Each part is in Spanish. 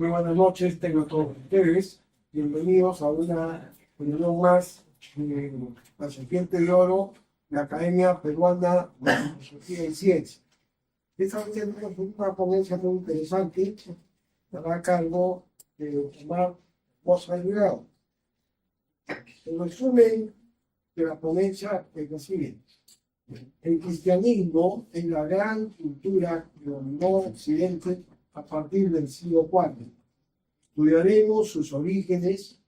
Muy buenas noches, tengo a todos ustedes. Bienvenidos a una reunión más de la Serpiente de Oro, la Academia Peruana de Filosofía y Ciencia. Esta vez tenemos una ponencia muy interesante, que estará a cargo de Omar Mosa Delgado. El resumen de la ponencia es la siguiente. El cristianismo es la gran cultura que dominó Occidente a partir del siglo IV. Estudiaremos sus orígenes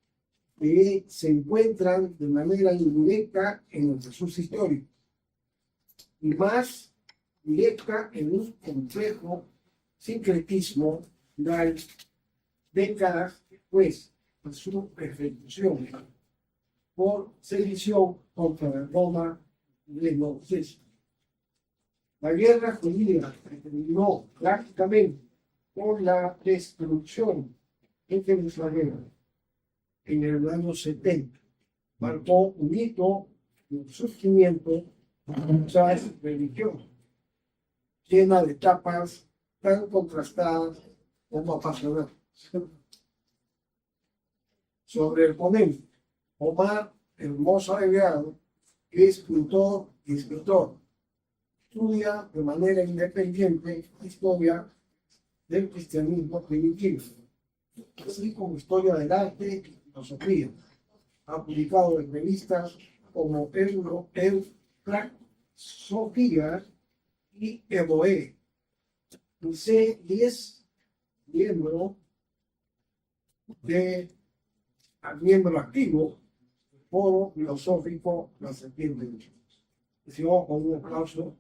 que se encuentran de manera indirecta en el Jesús histórico y más directa en un complejo sincretismo de décadas después de su ejecución por sedición contra la Roma lenocesa. La guerra judía que terminó prácticamente con la destrucción en Jerusalén en el año 70 marcó un hito en el surgimiento de muchas religiones, llena de etapas tan contrastadas como apasionantes. Sobre el ponente, Omar Mosa Delgado, que es pintor y escritor, estudia de manera independiente historia del cristianismo primitivo, así como historia del arte y filosofía. Ha publicado en revistas como Sofía y Evoe. Y es miembro miembro activo del Foro Filosófico La Serpiente de Oro. Decimos con un aplauso.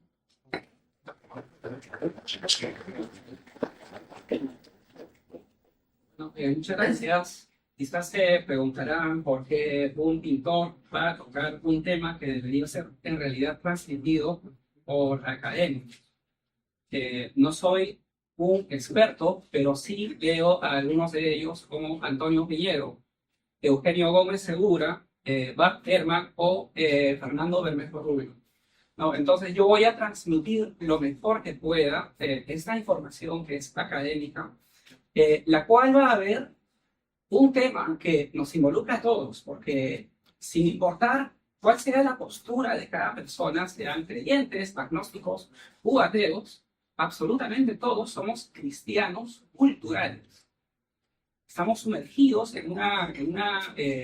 Muchas gracias. Quizás se preguntarán por qué un pintor va a tocar un tema que debería ser en realidad transmitido por la academia. No soy un experto, pero sí veo a algunos de ellos como Antonio Piñero, Eugenio Gómez Segura, Bart Ehrman o Fernando Bermejo Rubio. No, entonces yo voy a transmitir lo mejor que pueda esta información que es académica, la cual va a haber un tema que nos involucra a todos, porque sin importar cuál sea la postura de cada persona, sean creyentes, agnósticos u ateos, absolutamente todos somos cristianos culturales. Estamos sumergidos en una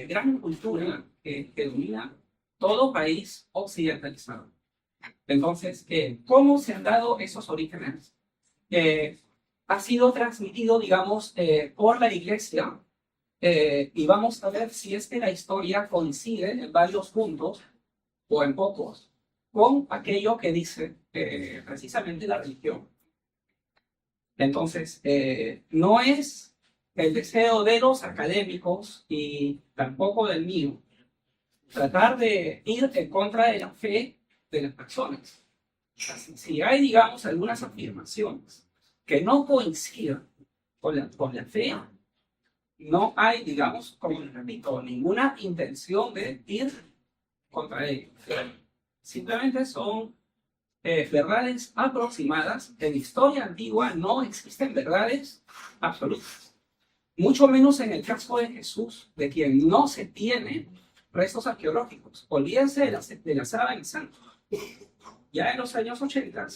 gran cultura que domina todo país occidentalizado. Entonces, ¿cómo se han dado esos orígenes? Ha sido transmitido, digamos, por la Iglesia, y vamos a ver si es que la historia coincide en varios puntos, o en pocos, con aquello que dice precisamente la religión. Entonces, no es el deseo de los académicos y tampoco del mío tratar de ir en contra de la fe de las personas. Si hay, digamos, algunas afirmaciones que no coinciden con la fe, no hay, digamos, como les repito, ninguna intención de ir contra ellos. Simplemente son verdades aproximadas. En historia antigua no existen verdades absolutas. Mucho menos en el caso de Jesús, de quien no se tiene restos arqueológicos. Olvídense de la sábana en santo. Ya en los años 80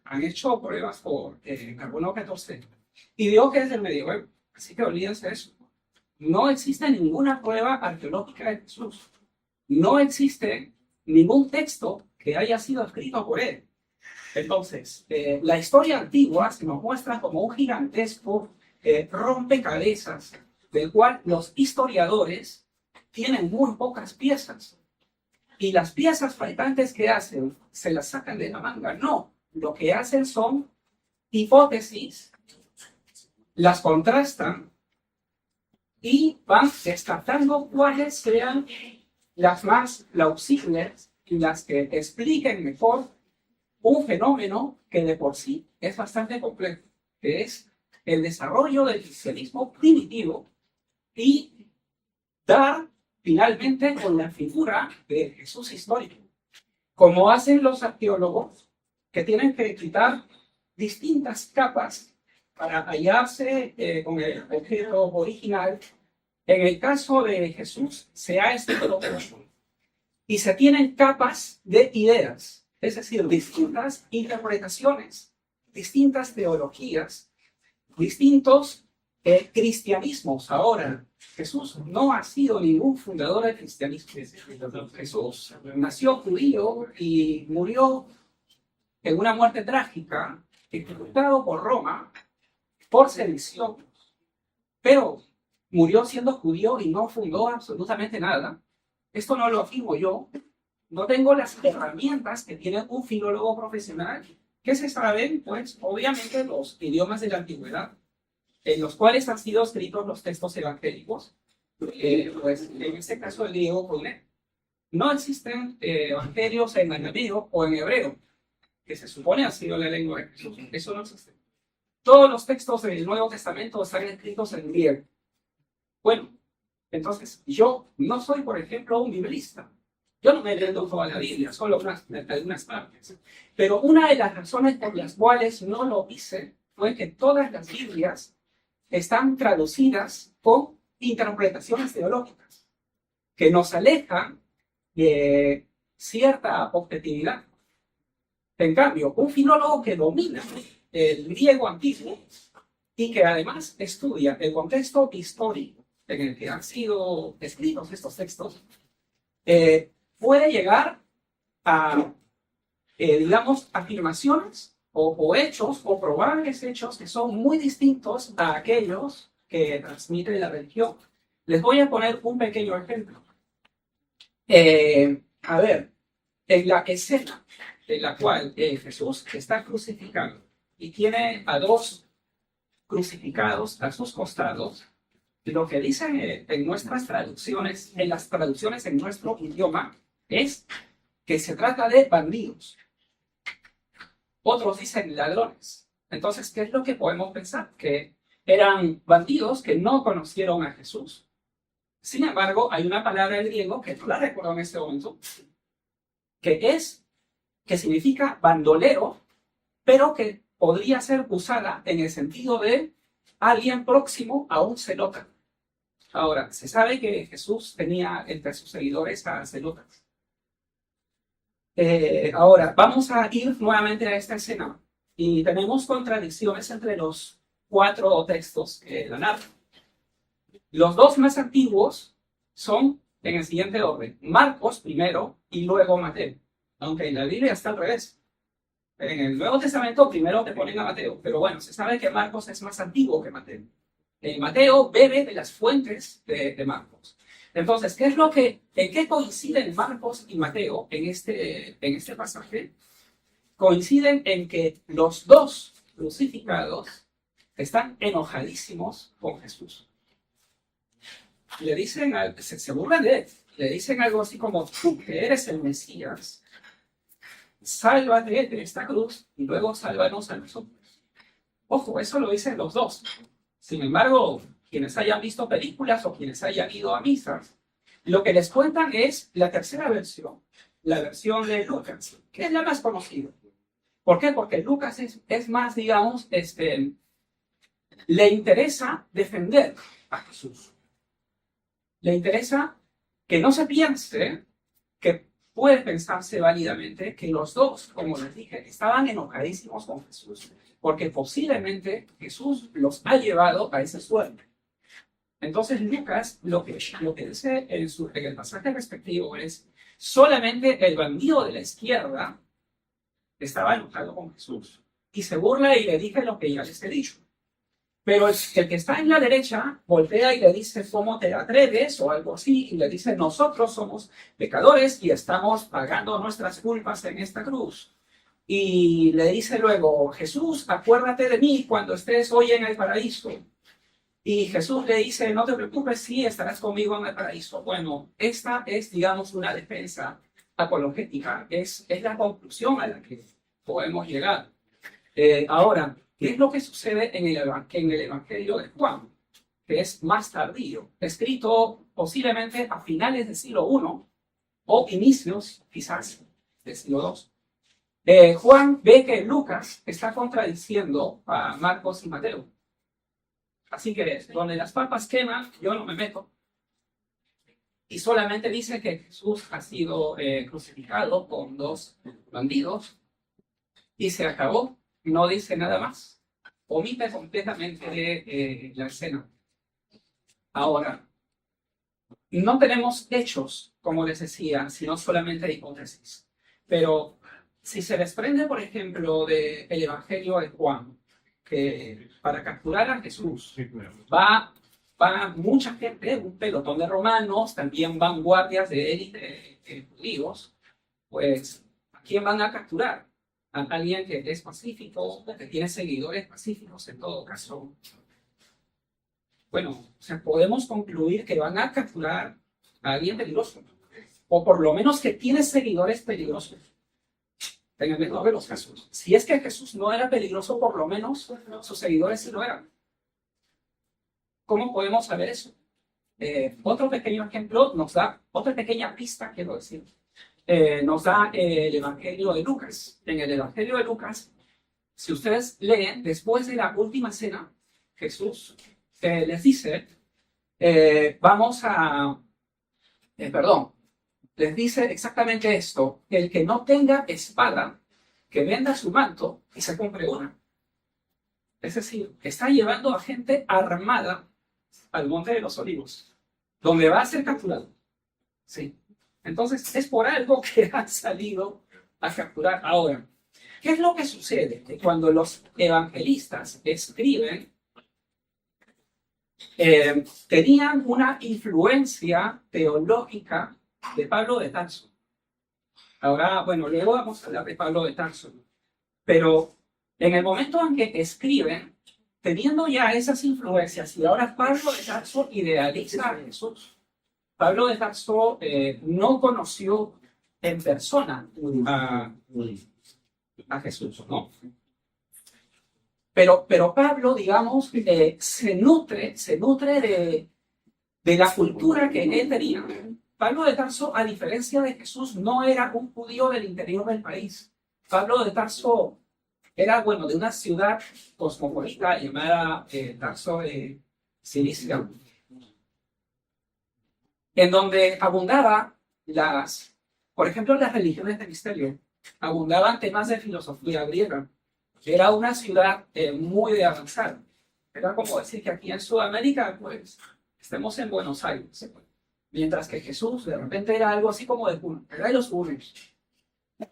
han hecho pruebas por carbono 14 y digo que es del medioevo, así que olvídense de eso. No existe ninguna prueba arqueológica de Jesús. No existe ningún texto que haya sido escrito por él. Entonces, la historia antigua se nos muestra como un gigantesco rompecabezas del cual los historiadores tienen muy pocas piezas. Y las piezas faltantes que hacen, ¿se las sacan de la manga? No, lo que hacen son hipótesis, las contrastan y van descartando cuáles sean las más plausibles y las que expliquen mejor un fenómeno que de por sí es bastante complejo, que es el desarrollo del cristianismo primitivo y dar finalmente con la figura de Jesús histórico, como hacen los arqueólogos que tienen que quitar distintas capas para hallarse con el objeto original. En el caso de Jesús, se ha estudiado y se tienen capas de ideas, es decir, distintas interpretaciones, distintas teologías, distintos cristianismos. Ahora, Jesús no ha sido ningún fundador del cristianismo. Jesús nació judío y murió en una muerte trágica, ejecutado por Roma por sedición, pero murió siendo judío y no fundó absolutamente nada. Esto no lo afirmo yo. No tengo las herramientas que tiene un filólogo profesional, que se saben, pues, obviamente, los idiomas de la antigüedad, en los cuales han sido escritos los textos evangélicos, pues, en este caso el griego koiné. No existen evangelios en arameo o en hebreo, que se supone ha sido la lengua de Jesús. Eso no existe. Todos los textos del Nuevo Testamento están escritos en griego. Bueno, entonces yo no soy, por ejemplo, un biblista. Yo no me leo toda la Biblia, solo algunas partes. Pero una de las razones por las cuales no lo hice fue que todas las Biblias están traducidas con interpretaciones teológicas que nos alejan de cierta objetividad. En cambio, un filólogo que domina el griego antiguo y que además estudia el contexto histórico en el que han sido escritos estos textos, puede llegar a, digamos, afirmaciones o hechos o probables hechos que son muy distintos a aquellos que transmite la religión. Les voy a poner un pequeño ejemplo. A ver, en la escena en la cual Jesús está crucificado y tiene a dos crucificados a sus costados, lo que dicen en nuestras traducciones, en las traducciones en nuestro idioma, es que se trata de bandidos. Otros dicen ladrones. Entonces, ¿qué es lo que podemos pensar? Que eran bandidos que no conocieron a Jesús. Sin embargo, hay una palabra en griego que no la recuerdo en este momento, que significa bandolero, pero que podría ser usada en el sentido de alguien próximo a un celota. Ahora, se sabe que Jesús tenía entre sus seguidores a celotas. Ahora, vamos a ir nuevamente a esta escena y tenemos contradicciones entre los 4 textos que la narran. Los 2 más antiguos son en el siguiente orden: Marcos primero y luego Mateo, aunque en la Biblia está al revés. En el Nuevo Testamento primero te ponen a Mateo, pero bueno, se sabe que Marcos es más antiguo que Mateo. Mateo bebe de las fuentes de Marcos. Entonces, ¿en qué coinciden Marcos y Mateo en este pasaje? Coinciden en que los 2 crucificados están enojadísimos con Jesús. Le dicen, se burlan de él, le dicen algo así como: tú que eres el Mesías, sálvate de esta cruz y luego sálvanos a nosotros. Ojo, eso lo dicen los 2. Sin embargo, quienes hayan visto películas o quienes hayan ido a misas, lo que les cuentan es la tercera versión, la versión de Lucas, que es la más conocida. ¿Por qué? Porque Lucas es más, digamos, le interesa defender a Jesús. Le interesa que no se piense, que puede pensarse válidamente, que los 2, como les dije, estaban enojadísimos con Jesús, porque posiblemente Jesús los ha llevado a esa suerte. Entonces Lucas lo que dice en el pasaje respectivo es: solamente el bandido de la izquierda estaba enojado con Jesús y se burla y le dice lo que ya les he dicho. Pero el que está en la derecha voltea y le dice: ¿cómo te atreves? O algo así, y le dice: nosotros somos pecadores y estamos pagando nuestras culpas en esta cruz. Y le dice luego: Jesús, acuérdate de mí cuando estés hoy en el paraíso. Y Jesús le dice: no te preocupes, sí, estarás conmigo en el paraíso. Bueno, esta es, digamos, una defensa apologética. Es la conclusión a la que podemos llegar. Ahora, ¿qué es lo que sucede en el Evangelio de Juan? Que es más tardío, escrito posiblemente a finales del siglo I o inicios, quizás, del siglo II. Juan ve que Lucas está contradiciendo a Marcos y Mateo. Así que donde las papas queman, yo no me meto. Y solamente dice que Jesús ha sido crucificado con 2 bandidos y se acabó. No dice nada más. Omite completamente la escena. Ahora, no tenemos hechos, como les decía, sino solamente hipótesis. Pero si se desprende, por ejemplo, del Evangelio de Juan, que para capturar a Jesús va mucha gente, un pelotón de romanos, también van guardias de élite judíos, pues ¿a quién van a capturar? A alguien que es pacífico, que tiene seguidores pacíficos en todo caso. Bueno, o sea, podemos concluir que van a capturar a alguien peligroso, o por lo menos que tiene seguidores peligrosos. En el mejor de los casos. Si es que Jesús no era peligroso, por lo menos sus seguidores sí lo eran. ¿Cómo podemos saber eso? Otro pequeño ejemplo nos da, otra pequeña pista, quiero decir, nos da el Evangelio de Lucas. En el Evangelio de Lucas, si ustedes leen, después de la última cena, Jesús les dice, les dice exactamente esto: el que no tenga espada, que venda su manto y se compre una. Es decir, está llevando a gente armada al Monte de los Olivos, donde va a ser capturado. Sí. Entonces, es por algo que han salido a capturar. Ahora, ¿qué es lo que sucede? Que cuando los evangelistas escriben, tenían una influencia teológica de Pablo de Tarso. Ahora, bueno, luego vamos a hablar de Pablo de Tarso. Pero en el momento en que escriben, teniendo ya esas influencias, y ahora Pablo de Tarso idealiza a Jesús. Pablo de Tarso no conoció en persona a Jesús, ¿no? Pero Pablo, digamos, se nutre de la cultura que él tenía. Pablo de Tarso, a diferencia de Jesús, no era un judío del interior del país. Pablo de Tarso era, bueno, de una ciudad cosmopolita llamada Tarso de Cilicia, en donde abundaba por ejemplo, las religiones de misterio, abundaban temas de filosofía griega. Era una ciudad muy de avanzar. Era como decir que aquí en Sudamérica, pues, estemos en Buenos Aires. Mientras que Jesús, de repente, era algo así como de Puno, era de los Punes.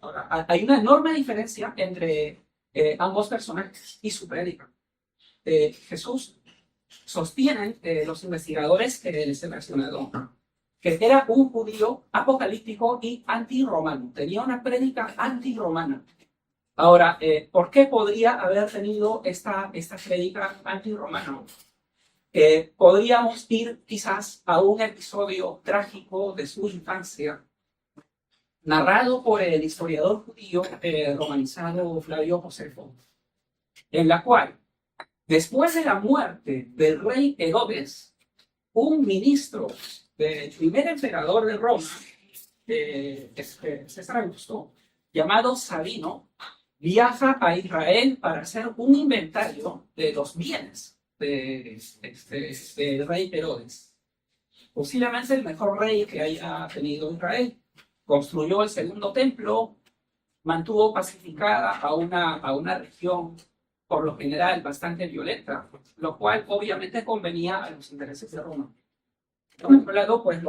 Ahora, hay una enorme diferencia entre ambos personajes y su prédica. Jesús, sostienen los investigadores que les he mencionado, que era un judío apocalíptico y antirromano. Tenía una prédica antirromana. Ahora, ¿por qué podría haber tenido esta prédica antirromana? Podríamos ir quizás a un episodio trágico de su infancia, narrado por el historiador judío romanizado Flavio Josefo, en la cual, después de la muerte del rey Herodes, un ministro del primer emperador de Roma, César Augusto, llamado Sabino, viaja a Israel para hacer un inventario de los bienes del rey Herodes. Posiblemente el mejor rey que haya tenido Israel. Construyó el segundo templo, mantuvo pacificada a una región, por lo general, bastante violenta, lo cual obviamente convenía a los intereses de Roma. Por otro lado, pues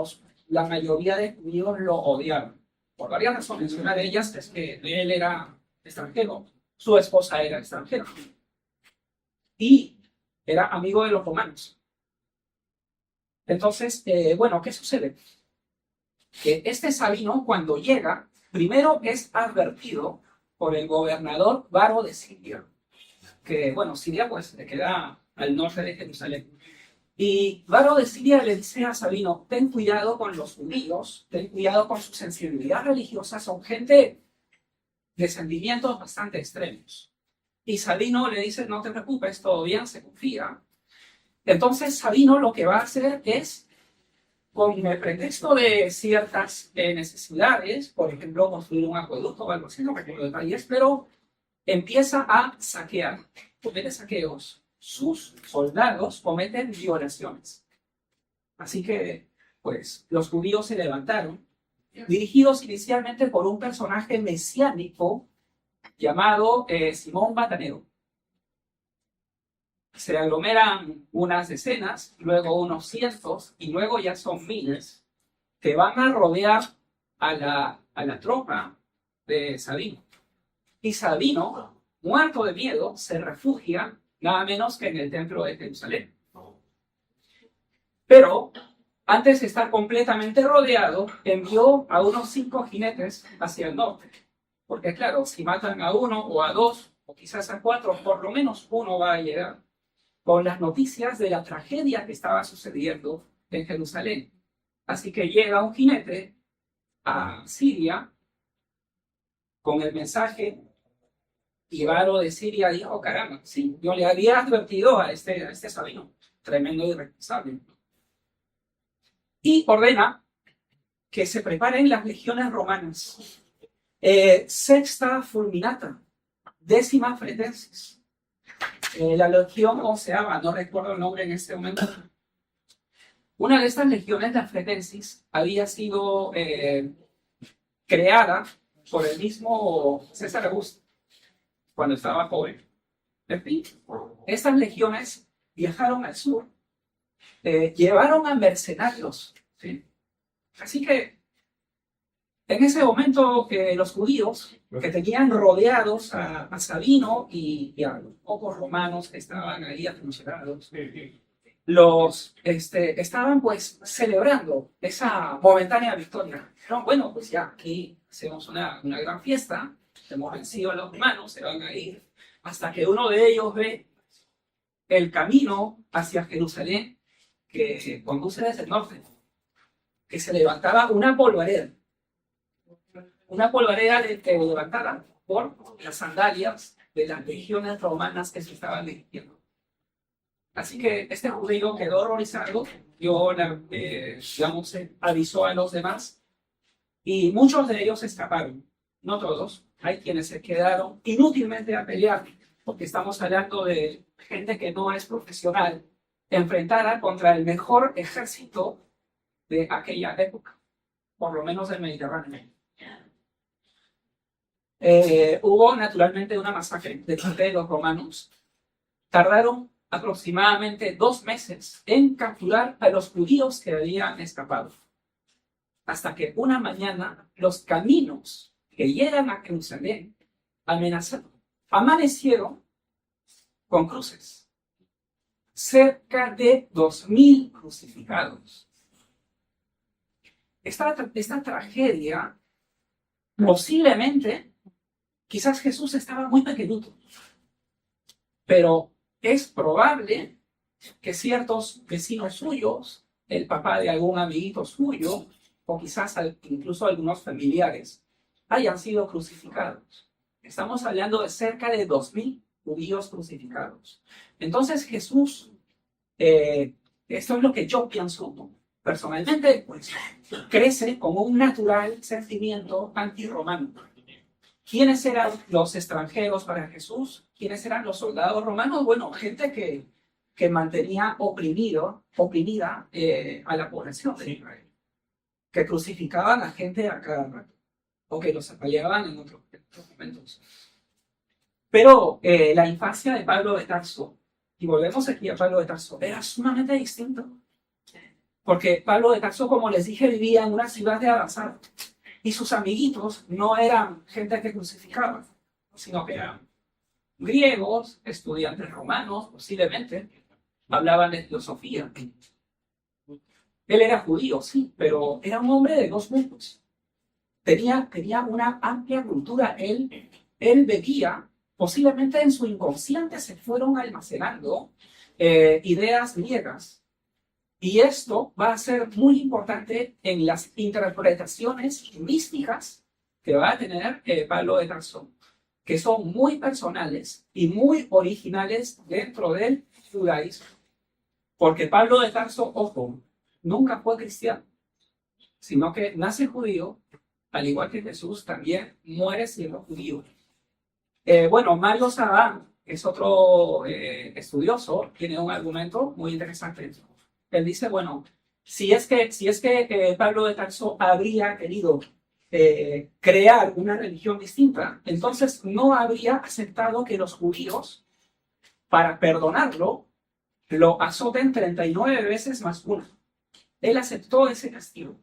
la mayoría de judíos lo odiaban, por varias razones. Una de ellas es que él era extranjero, su esposa era extranjera, y era amigo de los romanos. Entonces, bueno, ¿qué sucede? Que este Sabino, cuando llega, primero es advertido por el gobernador Varo de Siria, que, bueno, Siria pues le queda al norte de Jerusalén. Y Varo de Siria le dice a Sabino: ten cuidado con los judíos, ten cuidado con su sensibilidad religiosa, son gente de sentimientos bastante extremos. Y Sabino le dice: no te preocupes, todo bien, se confía. Entonces Sabino lo que va a hacer es con el pretexto de ciertas necesidades, por ejemplo, construir un acueducto o algo así, no recuerdo detalles, pero empieza a saquear, comete saqueos. Sus soldados cometen violaciones. Así que, pues, los judíos se levantaron, dirigidos inicialmente por un personaje mesiánico llamado Simón Batanero. Se aglomeran unas decenas, luego unos cientos, y luego ya son miles, que van a rodear a la tropa de Sabino. Y Sabino, muerto de miedo, se refugia nada menos que en el templo de Jerusalén. Pero, antes de estar completamente rodeado, envió a unos 5 jinetes hacia el norte. Porque claro, si matan a 1 o a 2, o quizás a 4, por lo menos uno va a llegar con las noticias de la tragedia que estaba sucediendo en Jerusalén. Así que llega un jinete a Siria con el mensaje, y Varo de Siria dijo, caramba, sí, yo le había advertido a este Sabino, tremendo irresponsable. Y ordena que se preparen las legiones romanas. Sexta fulminata, décima fretensis. La legión onceava, no recuerdo el nombre en este momento. Una de estas legiones, la fretensis, había sido creada por el mismo César Augusto cuando estaba joven. En fin, estas legiones viajaron al sur, llevaron a mercenarios, ¿sí? Así que en ese momento los judíos que tenían rodeados a Sabino y a los pocos romanos que estaban ahí atrincherados, estaban pues celebrando esa momentánea victoria. Dijeron, bueno, pues ya aquí hacemos una gran fiesta, hemos vencido a los romanos, se van a ir, hasta que uno de ellos ve el camino hacia Jerusalén que conduce desde el norte, que se levantaba una polvareda levantada por las sandalias de las legiones romanas que se estaban dirigiendo. Así que este judío quedó horrorizado, avisó a los demás, y muchos de ellos escaparon, no todos. Hay quienes se quedaron inútilmente a pelear, porque estamos hablando de gente que no es profesional, enfrentada contra el mejor ejército de aquella época, por lo menos del Mediterráneo. Hubo naturalmente una masacre de parte de los romanos. Tardaron aproximadamente 2 meses en capturar a los judíos que habían escapado. Hasta que una mañana los caminos que llegan a Jerusalén amanecieron con cruces. Cerca de 2.000 crucificados. Esta tragedia, posiblemente, quizás Jesús estaba muy pequeñito, pero es probable que ciertos vecinos suyos, el papá de algún amiguito suyo, o quizás incluso algunos familiares, hayan sido crucificados. Estamos hablando de cerca de 2.000 judíos crucificados. Entonces Jesús, esto es lo que yo pienso personalmente, pues crece con un natural sentimiento antirromano. ¿Quiénes eran los extranjeros para Jesús? ¿Quiénes eran los soldados romanos? Bueno, gente que mantenía oprimida a la población de Israel, que crucificaban a gente a cada rato, o que los apaleaban en otros momentos. Pero la infancia de Pablo de Tarso, y volvemos aquí a Pablo de Tarso, era sumamente distinto. Porque Pablo de Tarso, como les dije, vivía en una ciudad de avanzada. Y sus amiguitos no eran gente que crucificaban, sino que eran griegos, estudiantes romanos, posiblemente, hablaban de filosofía. Él era judío, sí, pero era un hombre de 2 mundos. Tenía una amplia cultura. Él bebía, posiblemente en su inconsciente se fueron almacenando ideas griegas. Y esto va a ser muy importante en las interpretaciones místicas que va a tener Pablo de Tarso, que son muy personales y muy originales dentro del judaísmo. Porque Pablo de Tarso, ojo, nunca fue cristiano. sino que nace judío, al igual que Jesús, también muere siendo judío. Bueno, Mario Sabán es otro estudioso, tiene un argumento muy interesante. Él dice, bueno, si es que Pablo de Tarso habría querido crear una religión distinta, entonces no habría aceptado que los judíos, para perdonarlo, lo azoten 39 veces más una. Él aceptó ese castigo.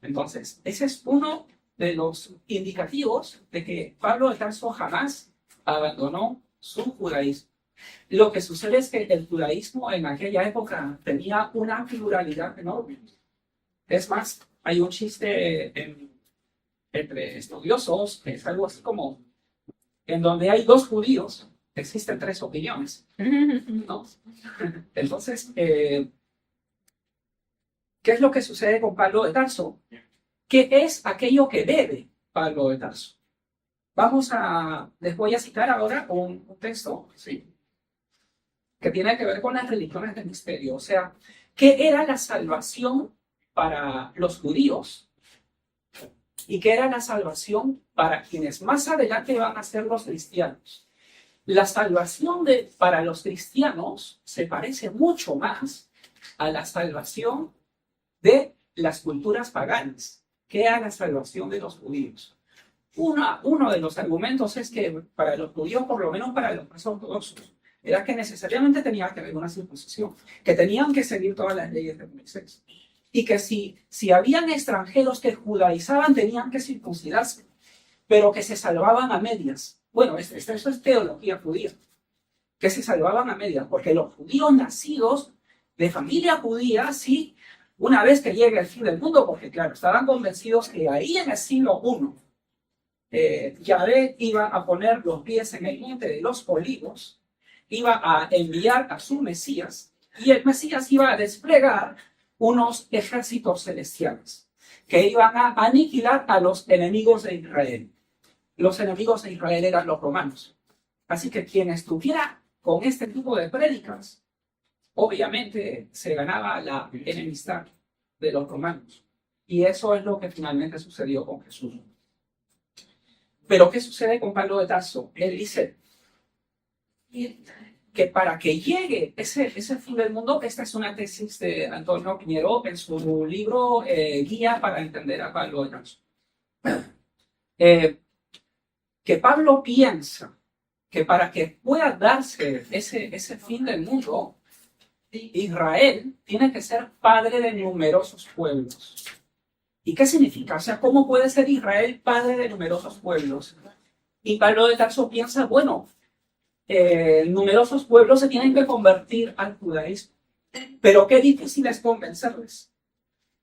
Entonces, ese es uno de los indicativos de que Pablo de Tarso jamás abandonó su judaísmo. Lo que sucede es que el judaísmo en aquella época tenía una pluralidad enorme. Es más, hay un chiste entre estudiosos, que es algo así como, en donde hay dos judíos, existen tres opiniones, ¿no? Entonces, ¿qué es lo que sucede con Pablo de Tarso? ¿Qué es aquello que debe Pablo de Tarso? Les voy a citar ahora un texto, ¿sí?, que tiene que ver con las religiones del misterio. O sea, ¿qué era la salvación para los judíos? ¿Y qué era la salvación para quienes más adelante van a ser los cristianos? La salvación para los cristianos se parece mucho más a la salvación de las culturas paganas que a la salvación de los judíos. Uno de los argumentos es que para los judíos, por lo menos para los más ortodoxos, era que necesariamente tenía que haber una circuncisión, que tenían que seguir todas las leyes de Moisés, y que si habían extranjeros que judaizaban, tenían que circuncidarse, pero que se salvaban a medias. Bueno, eso es teología judía, que se salvaban a medias, porque los judíos nacidos de familia judía, sí, una vez que llegue el fin del mundo, porque claro, estaban convencidos que ahí en el siglo I, Yahvé iba a poner los pies en el monte de los olivos, iba a enviar a su Mesías, y el Mesías iba a desplegar unos ejércitos celestiales que iban a aniquilar a los enemigos de Israel. Los enemigos de Israel eran los romanos. Así que quien estuviera con este tipo de prédicas, obviamente se ganaba la enemistad de los romanos. Y eso es lo que finalmente sucedió con Jesús. Pero ¿qué sucede con Pablo de Tarso? Él dice que para que llegue ese fin del mundo, esta es una tesis de Antonio Piñero en su libro Guía para entender a Pablo de Tarso. Que Pablo piensa que para que pueda darse ese fin del mundo, Israel tiene que ser padre de numerosos pueblos. ¿Y qué significa? O sea, ¿cómo puede ser Israel padre de numerosos pueblos? Y Pablo de Tarso piensa, bueno, numerosos pueblos se tienen que convertir al judaísmo. Pero qué difícil es convencerles.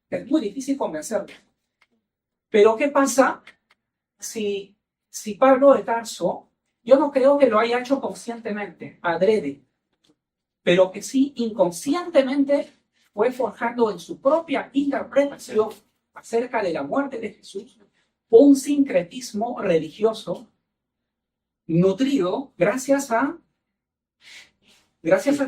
Es muy difícil convencerles. Pero ¿qué pasa si Pablo de Tarso, yo no creo que lo haya hecho conscientemente, adrede, pero que sí inconscientemente fue forjando en su propia interpretación acerca de la muerte de Jesús un sincretismo religioso nutrido gracias al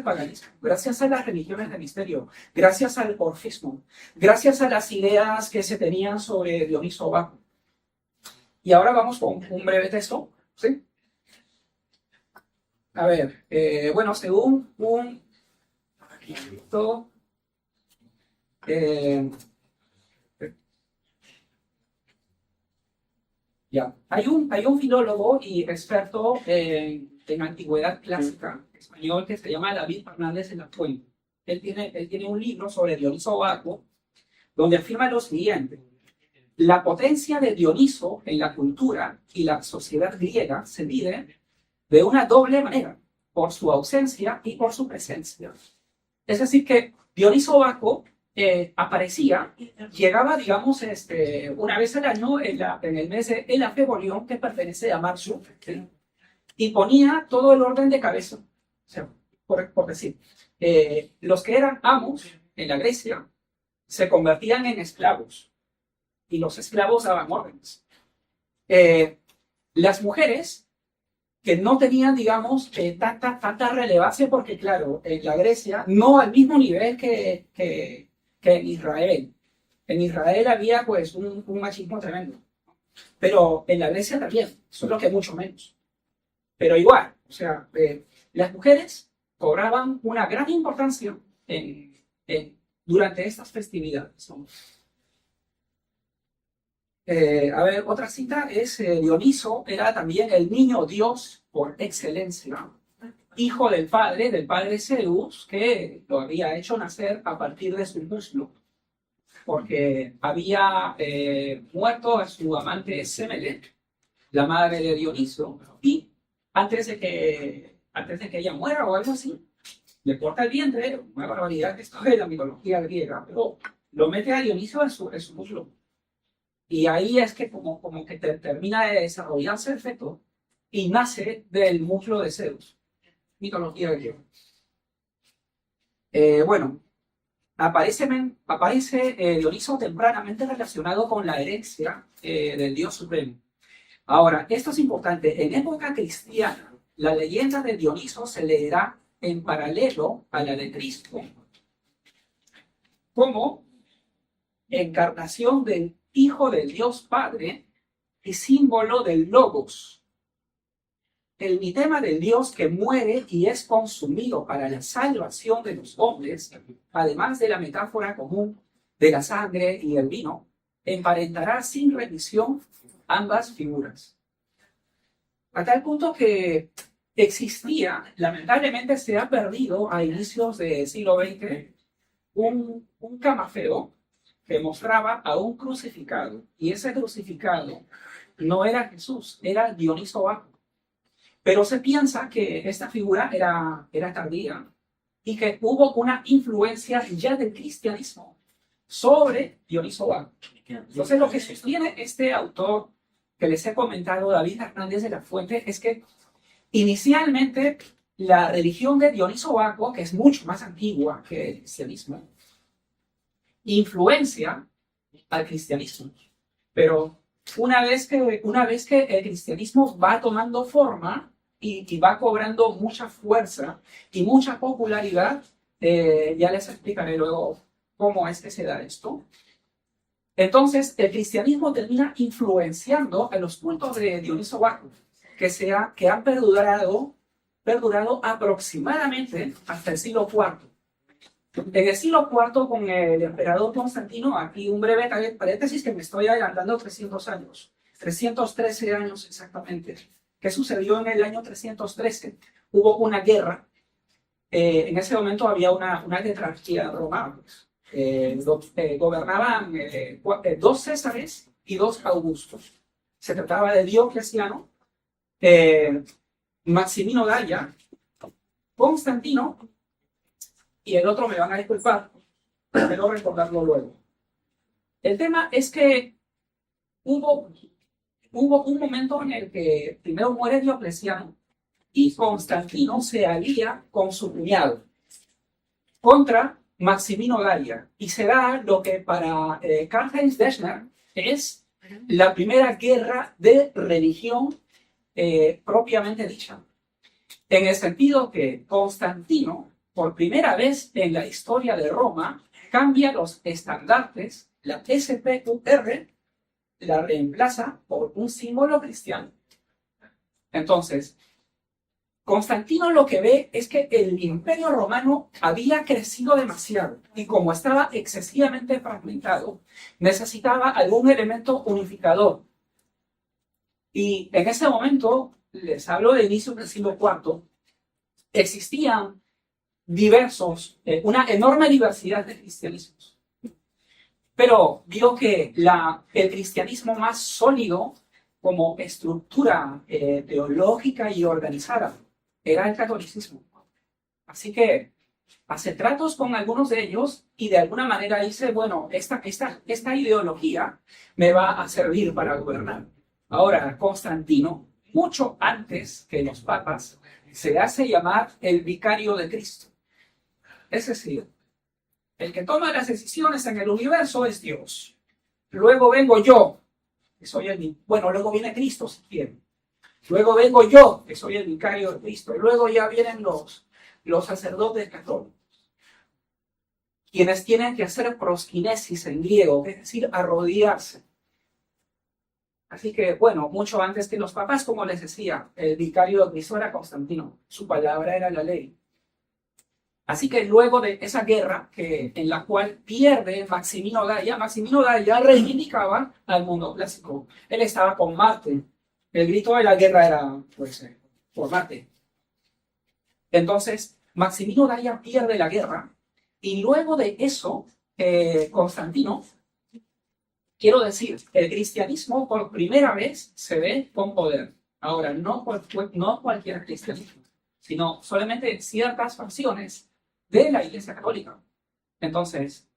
paganismo, gracias a las religiones de misterio, gracias al orfismo, gracias a las ideas que se tenían sobre Dioniso Baco. Y ahora vamos con un breve texto, ¿sí? A ver, bueno, según hay un filólogo y experto en antigüedad clásica español que se llama David Fernández de la Fuente. Él tiene un libro sobre Dioniso Baco donde afirma lo siguiente: la potencia de Dioniso en la cultura y la sociedad griega se mide de una doble manera, por su ausencia y por su presencia. Es decir, que Dioniso Baco aparecía, llegaba, digamos, una vez al año en el mes de El Afebolión, que pertenece a marzo, ¿sí?, y ponía todo el orden de cabeza. O sea, por decir, los que eran amos en la Grecia se convertían en esclavos, y los esclavos daban órdenes. Las mujeres que no tenían, digamos, tanta relevancia, porque claro, en la Grecia, no al mismo nivel que en Israel, En Israel había pues un machismo tremendo, pero en la Grecia también, solo que mucho menos. Pero igual, o sea, las mujeres cobraban una gran importancia durante estas festividades, ¿no? A ver, otra cita es Dioniso era también el niño Dios por excelencia, hijo del padre Zeus, que lo había hecho nacer a partir de su muslo, porque había muerto a su amante Semele, la madre de Dioniso, y antes de que ella muera o algo así, le corta el vientre, una barbaridad, esto es de la mitología griega, pero lo mete a Dioniso en su muslo. Y ahí es que como que termina de desarrollarse el feto y nace del muslo de Zeus, mitología griega. Bueno, aparece Dioniso tempranamente relacionado con la herencia del dios supremo. Ahora, esto es importante. En época cristiana, la leyenda de Dioniso se leerá en paralelo a la de Cristo como encarnación del Hijo del Dios Padre y símbolo del Logos, el mitema del Dios que muere y es consumido para la salvación de los hombres, además de la metáfora común de la sangre y el vino, emparentará sin revisión ambas figuras. A tal punto que existía, lamentablemente se ha perdido a inicios del siglo XX, un camafeo que mostraba a un crucificado, y ese crucificado no era Jesús, era Dioniso Baco. Pero se piensa que esta figura era tardía y que hubo una influencia ya del cristianismo sobre Dioniso Baco. Entonces, lo que sostiene este autor que les he comentado, David Hernández de la Fuente, es que inicialmente la religión de Dioniso Baco, que es mucho más antigua que el cristianismo, influencia al cristianismo. Pero una vez que el cristianismo va tomando forma y va cobrando mucha fuerza y mucha popularidad, ya les explicaré luego cómo es que se da esto. Entonces, el cristianismo termina influenciando a los cultos de Dioniso Baco, que han perdurado aproximadamente hasta el siglo IV. En el siglo IV, con el emperador Constantino, aquí un breve paréntesis que me estoy adelantando 300 años, 313 años exactamente. ¿Qué sucedió en el año 313? Hubo una guerra. En ese momento había una tetrarquía romana. Gobernaban dos Césares y dos Augustos. Se trataba de Diocleciano, Maximino Daria, Constantino, y el otro me van a disculpar, pero recordarlo luego. El tema es que hubo un momento en el que primero muere Diocleciano y Constantino se alía con su cuñado contra Maximino Daria, y se da lo que para Karl-Heinz Deschner es la primera guerra de religión propiamente dicha, en el sentido que Constantino, por primera vez en la historia de Roma, cambia los estandartes, la SPQR la reemplaza por un símbolo cristiano. Entonces, Constantino lo que ve es que el imperio romano había crecido demasiado y como estaba excesivamente fragmentado, necesitaba algún elemento unificador. Y en ese momento, les hablo de inicio del siglo IV, existían una enorme diversidad de cristianismos. Pero vio que el cristianismo más sólido como estructura teológica y organizada era el catolicismo. Así que hace tratos con algunos de ellos y de alguna manera dice, bueno, esta ideología me va a servir para gobernar. Ahora, Constantino, mucho antes que los papas, se hace llamar el vicario de Cristo. Es decir, el que toma las decisiones en el universo es Dios. Luego vengo yo, que soy luego viene Cristo si quieren. Luego vengo yo, que soy el vicario de Cristo. Y luego ya vienen los sacerdotes católicos. quienes tienen que hacer proskinesis en griego, es decir, arrodillarse. Así que, bueno, mucho antes que los papas, como les decía, el vicario de Cristo era Constantino, su palabra era la ley. Así que luego de esa guerra en la cual pierde Maximino Daia reivindicaba al mundo clásico. Él estaba con Marte. El grito de la guerra era, pues, por Marte. Entonces, Maximino Daia pierde la guerra y luego de eso, Constantino, quiero decir, el cristianismo por primera vez se ve con poder. Ahora, no cualquier cristianismo, sino solamente ciertas facciones de la Iglesia Católica. Entonces,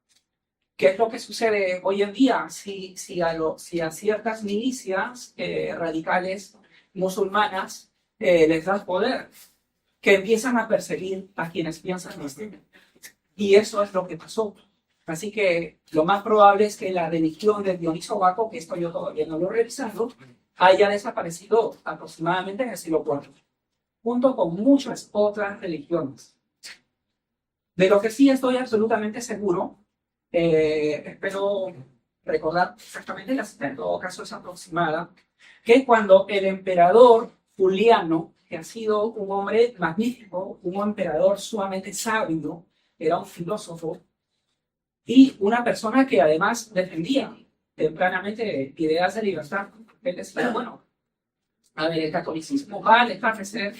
¿qué es lo que sucede hoy en día si a ciertas milicias radicales musulmanas les das poder? Que empiezan a perseguir a quienes piensan distinto. Y eso es lo que pasó. Así que lo más probable es que la religión de Dioniso Baco, que esto yo todavía no lo he revisado, haya desaparecido aproximadamente en el siglo IV, junto con muchas otras religiones. De lo que sí estoy absolutamente seguro, espero recordar exactamente la cita, en todo caso es aproximada, que cuando el emperador Juliano, que ha sido un hombre magnífico, un emperador sumamente sabio, era un filósofo y una persona que además defendía tempranamente ideas de libertad. Él decía, bueno, a ver, el catolicismo va a dejar de ser,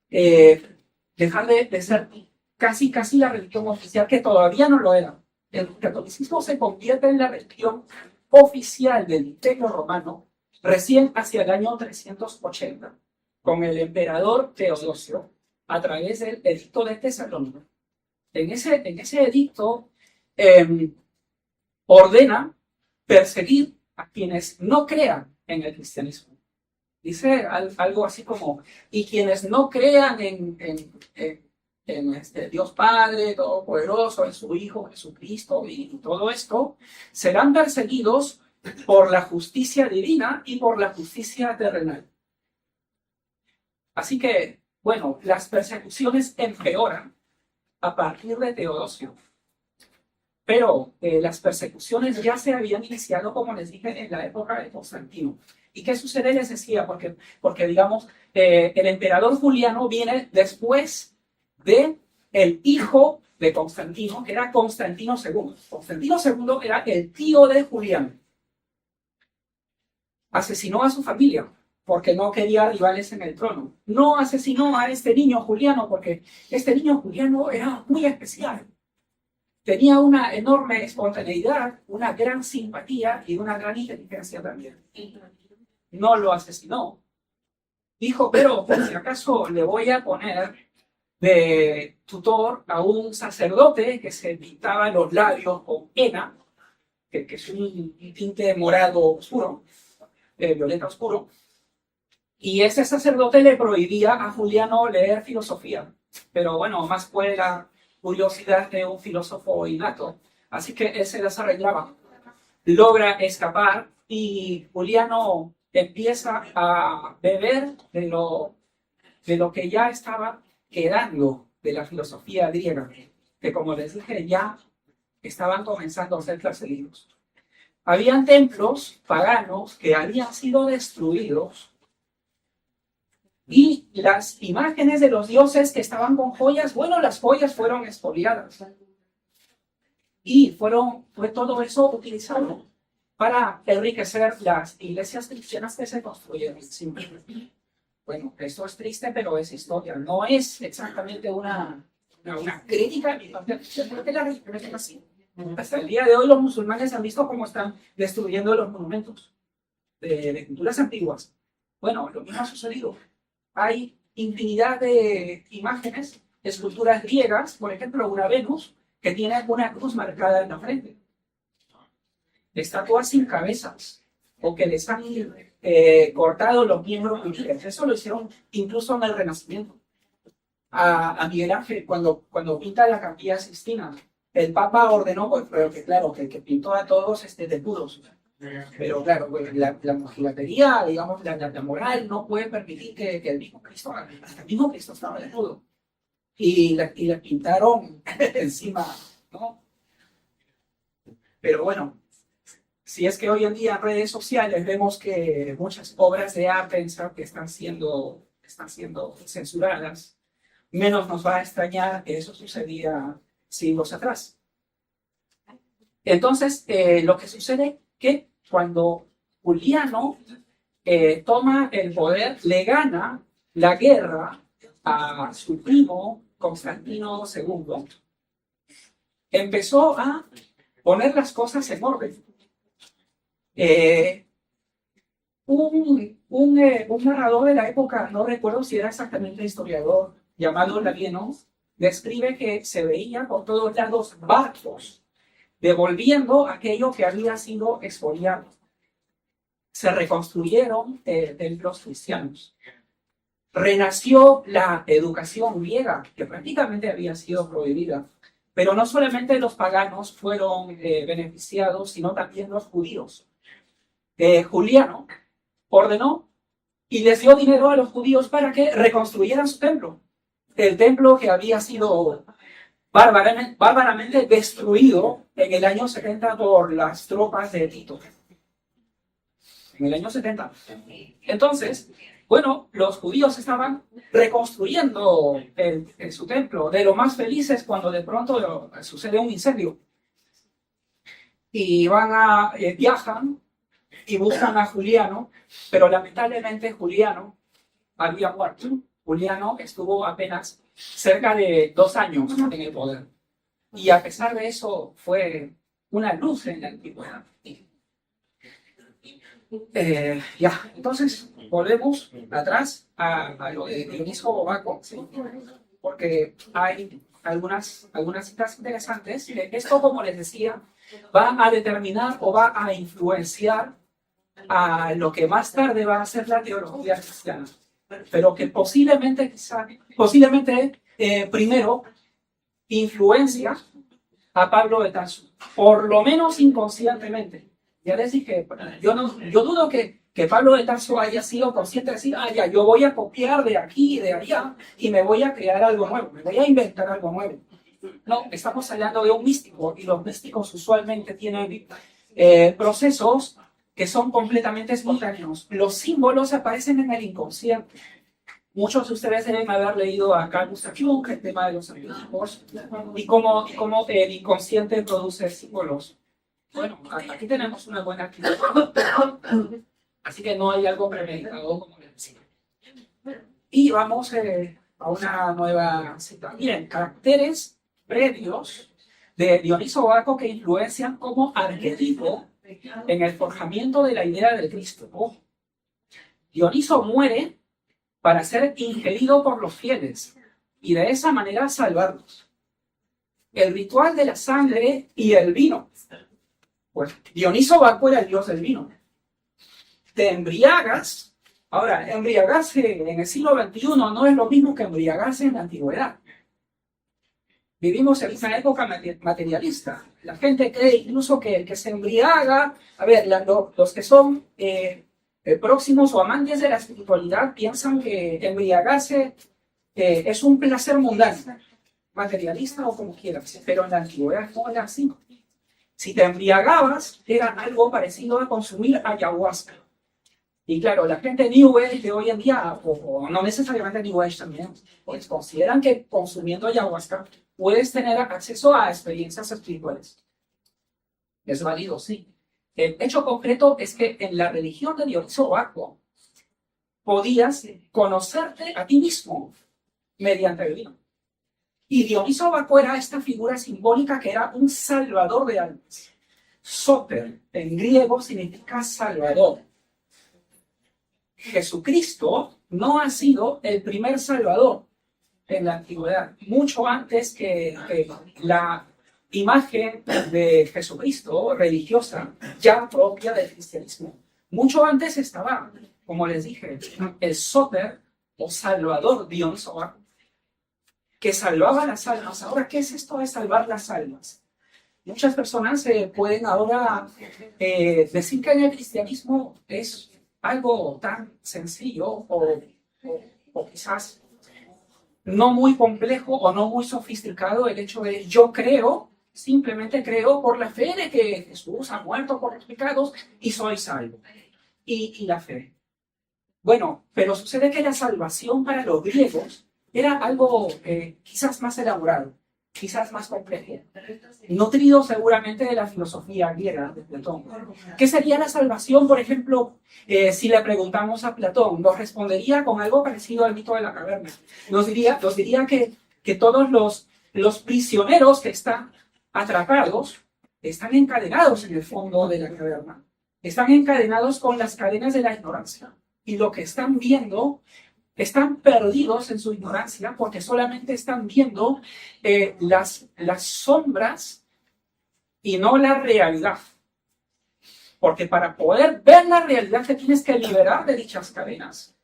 de ser casi la religión oficial, que todavía no lo era. El catolicismo se convierte en la religión oficial del Imperio Romano recién hacia el año 380, con el emperador Teodosio, a través del edicto de Tesalónica. En ese edicto ordena perseguir a quienes no crean en el cristianismo. Dice algo así como, y quienes no crean en Dios Padre Todopoderoso, en su Hijo Jesucristo y todo esto, serán perseguidos por la justicia divina y por la justicia terrenal. Así que, bueno, las persecuciones empeoran a partir de Teodosio. Pero las persecuciones ya se habían iniciado, como les dije, en la época de Constantino. ¿Y qué sucede? Les decía, porque digamos, el emperador Juliano viene después de el hijo de Constantino, que era Constantino II. Constantino II era el tío de Juliano. Asesinó a su familia porque no quería rivales en el trono. No asesinó a este niño Juliano porque este niño Juliano era muy especial. Tenía una enorme espontaneidad, una gran simpatía y una gran inteligencia también. No lo asesinó. Dijo, pero por si acaso le voy a poner de tutor a un sacerdote que se pintaba los labios con henna, que es un tinte morado oscuro, violeta oscuro, y ese sacerdote le prohibía a Juliano leer filosofía. Pero bueno, más fue la curiosidad de un filósofo innato, así que él se las arreglaba. Logra escapar y Juliano empieza a beber de lo que ya estaba quedando de la filosofía griega, que como les dije ya estaban comenzando a ser perseguidos. Habían templos paganos que habían sido destruidos y las imágenes de los dioses que estaban con joyas, bueno, las joyas fueron expoliadas. Y fue todo eso utilizado para enriquecer las iglesias cristianas que se construyeron. Bueno, esto es triste, pero es historia. No es exactamente una crítica, porque la religión es así. Hasta el día de hoy los musulmanes han visto cómo están destruyendo los monumentos de culturas antiguas. Bueno, lo mismo ha sucedido. Hay infinidad de imágenes, esculturas griegas, por ejemplo, una Venus que tiene una cruz marcada en la frente. Estatuas sin cabezas, o que les han cortado los miembros viriles. Eso lo hicieron incluso en el Renacimiento. A Miguel Ángel, cuando pinta la Capilla Sistina, el Papa ordenó, pero que claro, que pintó a todos desnudos. Pero claro, pues, la mojigatería, digamos, la moral no puede permitir que el mismo Cristo, hasta el mismo Cristo estaba desnudo. Y la pintaron encima, ¿no? Pero bueno, si es que hoy en día en redes sociales vemos que muchas obras de arte que están siendo censuradas, menos nos va a extrañar que eso sucedía siglos atrás. Entonces, lo que sucede es que cuando Juliano toma el poder, le gana la guerra a su primo Constantino II, empezó a poner las cosas en orden. Un narrador de la época, no recuerdo si era exactamente historiador, llamado Labieno, describe que se veía por todos lados barcos devolviendo aquello que había sido expoliado. Se reconstruyeron templos cristianos. Renació la educación griega, que prácticamente había sido prohibida. Pero no solamente los paganos fueron beneficiados, sino también los judíos. Juliano ordenó y les dio dinero a los judíos para que reconstruyeran su templo. El templo que había sido bárbaramente destruido en el año 70 por las tropas de Tito. En el año 70. Entonces, bueno, los judíos estaban reconstruyendo su templo, de lo más felices cuando de pronto sucede un incendio. Y viajan y buscan a Juliano, pero lamentablemente Juliano había muerto. Juliano estuvo apenas cerca de 2 años en el poder. Y a pesar de eso, fue una luz en la antigüedad. Entonces volvemos atrás a lo de Dioniso Baco, ¿sí? Porque hay algunas citas interesantes. Esto, como les decía, va a determinar o va a influenciar a lo que más tarde va a ser la teología cristiana, pero que posiblemente primero influencia a Pablo de Tarso, por lo menos inconscientemente. Ya les dije, yo dudo que Pablo de Tarso haya sido consciente de decir, ya, yo voy a copiar de aquí y de allá y me voy a crear algo nuevo, me voy a inventar algo nuevo. No, estamos hablando de un místico, y los místicos usualmente tienen procesos que son completamente espontáneos. Los símbolos aparecen en el inconsciente. Muchos de ustedes deben haber leído a Carl Gustav Jung el tema de los arquetipos y cómo el inconsciente produce símbolos. Bueno, aquí tenemos una buena actividad. Así que no hay algo premeditado, como les decía. Y vamos a una nueva cita. Miren, caracteres previos de Dioniso Baco que influencian como arquetipo en el forjamiento de la idea del Cristo. Dioniso muere para ser ingerido por los fieles y de esa manera salvarlos. El ritual de la sangre y el vino. Pues Dioniso Baco era el dios del vino. Te embriagas. Ahora, embriagarse en el siglo XXI no es lo mismo que embriagarse en la antigüedad. Vivimos en una época materialista. La gente cree incluso que el que se embriaga, los que son próximos o amantes de la espiritualidad piensan que embriagarse es un placer mundano, materialista o como quieras, pero en la antigüedad no era así. Si te embriagabas, era algo parecido a consumir ayahuasca. Y claro, la gente New Age de hoy en día, o no necesariamente New Age también, pues consideran que consumiendo ayahuasca puedes tener acceso a experiencias espirituales. Es válido, sí. El hecho concreto es que en la religión de Dioniso Baco podías conocerte a ti mismo mediante el vino. Y Dioniso Baco era esta figura simbólica que era un salvador de almas. Soter, en griego, significa salvador. Jesucristo no ha sido el primer salvador en la antigüedad. Mucho antes que la imagen de Jesucristo religiosa ya propia del cristianismo. Mucho antes estaba, como les dije, el Soter o Salvador Dioniso Baco, que salvaba las almas. Ahora, ¿qué es esto de salvar las almas? Muchas personas pueden ahora decir que en el cristianismo es algo tan sencillo o quizás no muy complejo o no muy sofisticado el hecho de yo creo simplemente creo por la fe de que Jesús ha muerto por los pecados y soy salvo. Y la fe. Bueno, pero sucede que la salvación para los griegos era algo quizás más elaborado, quizás más complejo, nutrido seguramente de la filosofía griega de Platón. ¿Qué sería la salvación, por ejemplo, si le preguntamos a Platón? Nos respondería con algo parecido al mito de la caverna. Nos diría que todos los prisioneros que están atrapados están encadenados en el fondo de la caverna. Están encadenados con las cadenas de la ignorancia. Y lo que están viendo, están perdidos en su ignorancia porque solamente están viendo las sombras y no la realidad. Porque para poder ver la realidad te tienes que liberar de dichas cadenas.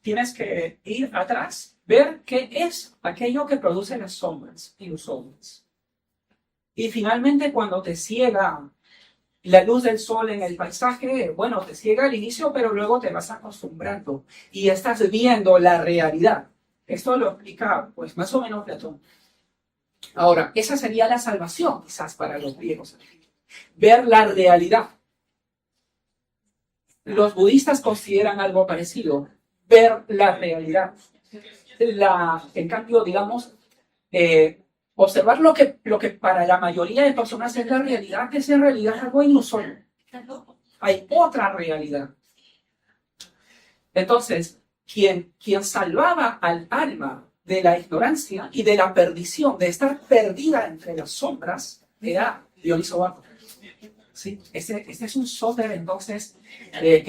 Tienes que ir atrás, ver qué es aquello que produce las sombras y los hombres. Y finalmente cuando te ciega la luz del sol en el paisaje, bueno, te ciega al inicio, pero luego te vas acostumbrando y estás viendo la realidad. Esto lo explica, pues, más o menos Platón. Ahora, esa sería la salvación, quizás, para los griegos. Ver la realidad. Los budistas consideran algo parecido. Ver la realidad. En cambio, digamos, observar lo que para la mayoría de personas es la realidad, es en realidad algo ilusorio. Hay otra realidad. Entonces, quien salvaba al alma de la ignorancia y de la perdición, de estar perdida entre las sombras, era Dioniso Baco. ¿Sí? Este es un Sóter, entonces, que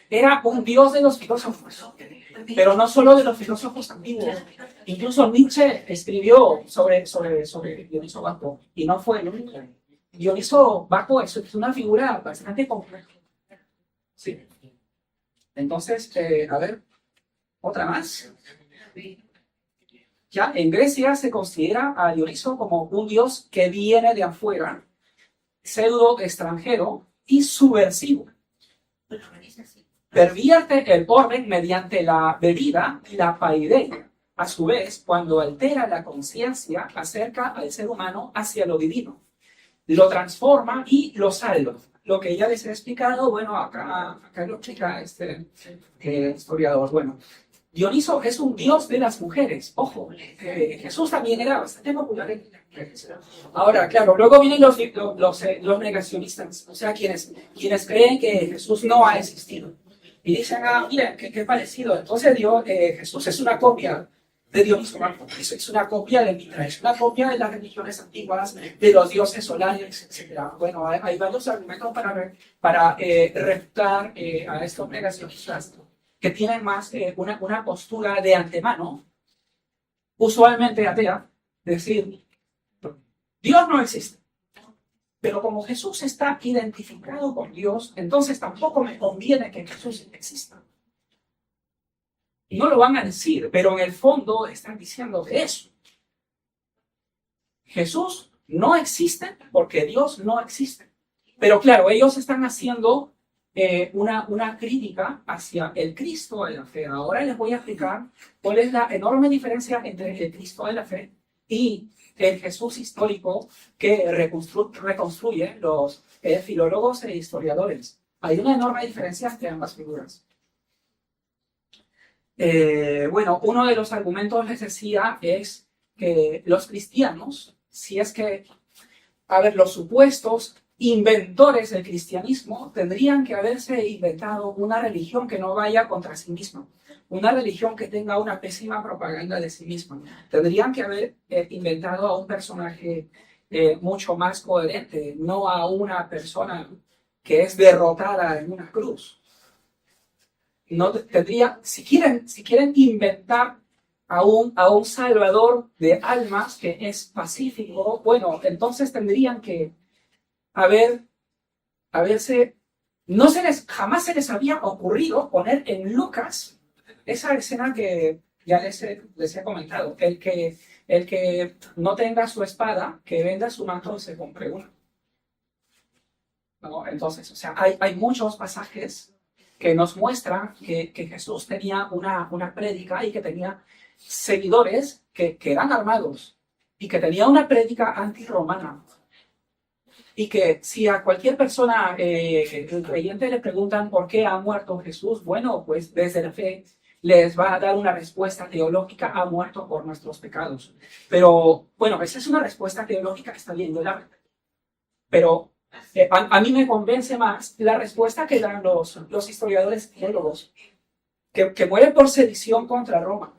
era un dios de los filósofos, pero no solo de los filósofos antiguos. Incluso Nietzsche escribió sobre Dioniso Baco, y no fue el único. Dioniso Baco es una figura bastante compleja. Sí. Entonces, a ver, otra más. Ya en Grecia se considera a Dioniso como un dios que viene de afuera, pseudo extranjero y subversivo. Pervierte el orden mediante la bebida y la paideia. A su vez, cuando altera la conciencia, acerca al ser humano hacia lo divino. Lo transforma y lo salva. Lo que ya les he explicado, bueno, acá lo explica este historiador. Bueno, Dioniso es un dios de las mujeres. Ojo, Jesús también era bastante popular en la iglesia. Ahora, claro, luego vienen los negacionistas, o sea, quienes creen que Jesús no ha existido. Y dicen, miren, qué parecido. Entonces Jesús es una copia de Dioniso Baco. Es una copia de Mitra, es una copia de las religiones antiguas, de los dioses solares, etc. Bueno, hay varios argumentos para refutar a estos negacionistas que tienen más una postura de antemano, usualmente atea, decir, Dios no existe. Pero como Jesús está identificado con Dios, entonces tampoco me conviene que Jesús exista. No lo van a decir, pero en el fondo están diciendo eso. Jesús no existe porque Dios no existe. Pero claro, ellos están haciendo una crítica hacia el Cristo de la fe. Ahora les voy a explicar cuál es la enorme diferencia entre el Cristo de la fe y el Jesús histórico que reconstruyen los filólogos e historiadores. Hay una enorme diferencia entre ambas figuras. Bueno, uno de los argumentos, les decía, es que los cristianos, si es que, los supuestos inventores del cristianismo tendrían que haberse inventado una religión que no vaya contra sí misma, una religión que tenga una pésima propaganda de sí misma. Tendrían que haber inventado a un personaje mucho más coherente, no a una persona que es derrotada en una cruz. No tendría, si quieren inventar a un salvador de almas que es pacífico, bueno, entonces tendrían que jamás se les había ocurrido poner en Lucas esa escena que ya les he comentado, el que no tenga su espada, que venda su manto y se compre una. ¿No? Entonces, o sea, hay muchos pasajes que nos muestran que Jesús tenía una prédica y que tenía seguidores que eran armados. y que tenía una prédica antirromana. Y que si a cualquier persona creyente le preguntan por qué ha muerto Jesús, bueno, pues desde la fe les va a dar una respuesta teológica: ha muerto por nuestros pecados. Pero bueno, esa es una respuesta teológica que está bien, yo la... Pero a mí me convence más la respuesta que dan los historiadores teólogos, que muere por sedición contra Roma.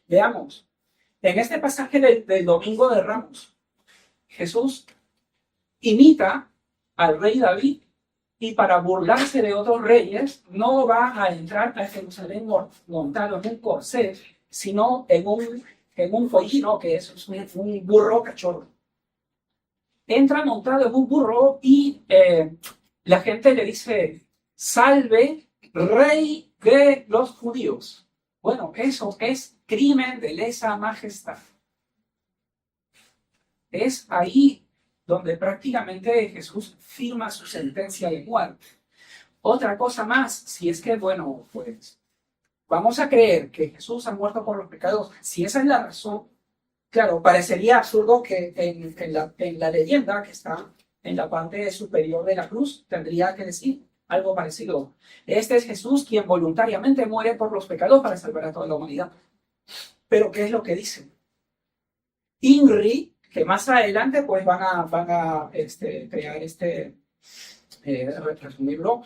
Veamos, en este pasaje del Domingo de Ramos, Jesús imita al rey David y para burlarse de otros reyes no va a entrar a Jerusalén montado en un corcel, sino en un pollino, que es un burro cachorro. Entra montado en un burro y la gente le dice: salve, rey de los judíos. Bueno, eso es crimen de lesa majestad. Es ahí donde prácticamente Jesús firma su sentencia de muerte. Otra cosa más, si es que, bueno, pues vamos a creer que Jesús ha muerto por los pecados, si esa es la razón, claro, parecería absurdo que en la leyenda que está en la parte superior de la cruz tendría que decir algo parecido: este es Jesús quien voluntariamente muere por los pecados para salvar a toda la humanidad. Pero ¿qué es lo que dice? INRI, que más adelante pues van a crear resumirlo.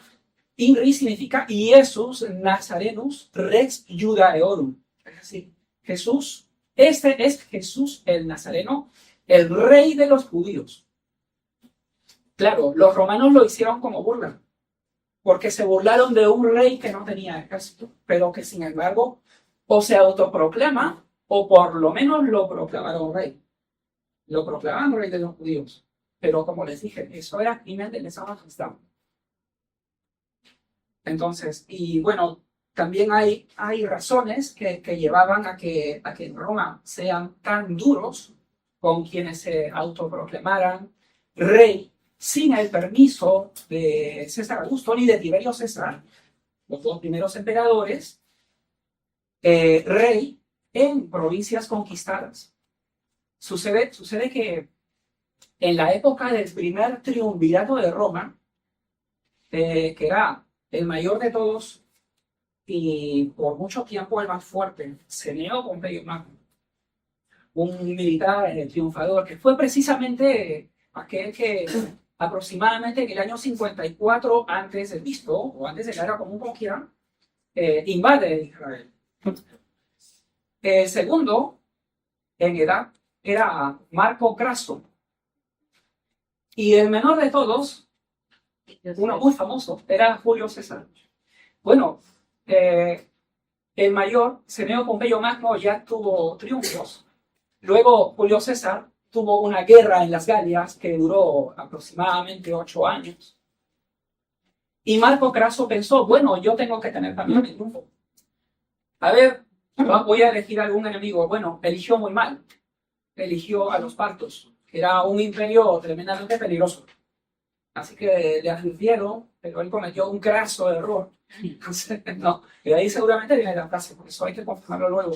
INRI significa Iesus Nazarenus Rex Judaeorum. Es decir, Jesús, este es Jesús el Nazareno, el rey de los judíos. Claro, los romanos lo hicieron como burla, porque se burlaron de un rey que no tenía ejército, pero que sin embargo o se autoproclama o por lo menos lo proclamaron rey. Lo proclamaban rey de los judíos. Pero como les dije, eso era crimen de lesa majestad. Entonces, y bueno, también hay razones que llevaban a que en Roma sean tan duros con quienes se autoproclamaran rey sin el permiso de César Augusto ni de Tiberio César, los dos primeros emperadores, rey en provincias conquistadas. Sucede que en la época del primer triunvirato de Roma, que era el mayor de todos y por mucho tiempo el más fuerte, Cneo Pompeyo Magno, un militar triunfador, que fue precisamente aquel que aproximadamente en el año 54 antes de Cristo, o antes de la era común como quieran, invade Israel. El segundo en edad era Marco Craso. Y el menor de todos, uno muy famoso, era Julio César. Bueno, el mayor, Cneo Pompeyo Magno, ya tuvo triunfos. Luego Julio César tuvo una guerra en las Galias que duró aproximadamente 8 años. Y Marco Craso pensó: bueno, yo tengo que tener también mi triunfo. A ver, voy a elegir algún enemigo. Bueno, eligió muy mal. Eligió a los partos. Era un imperio tremendamente peligroso. Así que le advirtieron, pero él cometió un craso error. Entonces, no. Y de ahí seguramente viene la frase, por eso hay que confirmarlo luego.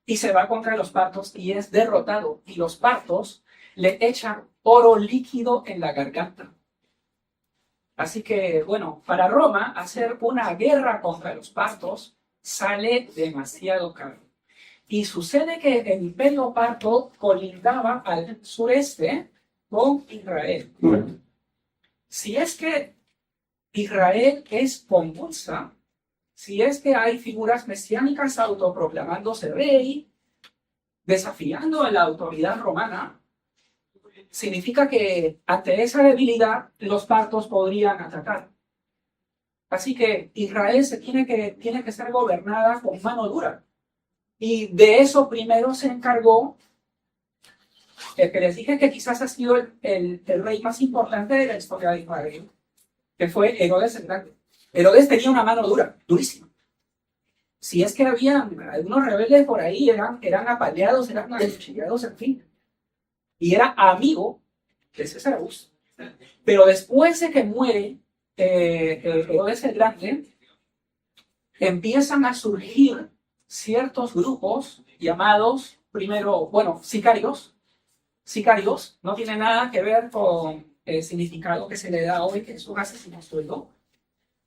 Y se va contra los partos y es derrotado. Y los partos le echan oro líquido en la garganta. Así que, bueno, para Roma, hacer una guerra contra los partos sale demasiado caro. Y sucede que el imperio parto colindaba al sureste con Israel. Si es que Israel es convulsa, si es que hay figuras mesiánicas autoproclamándose rey, desafiando a la autoridad romana, significa que ante esa debilidad los partos podrían atacar. Así que Israel tiene que ser gobernada con mano dura. Y de eso primero se encargó el que les dije que quizás ha sido el rey más importante de la historia de Israel, que fue Herodes el Grande. Herodes tenía una mano dura, durísima. Si es que había algunos rebeldes por ahí, eran apaleados, eran acuchillados, en fin. Y era amigo de César Augusto. Pero después de que muere Herodes el Grande, empiezan a surgir ciertos grupos llamados, primero, bueno, sicarios, sicarios no tiene nada que ver con el significado que se le da hoy, que es un asesino a sueldo.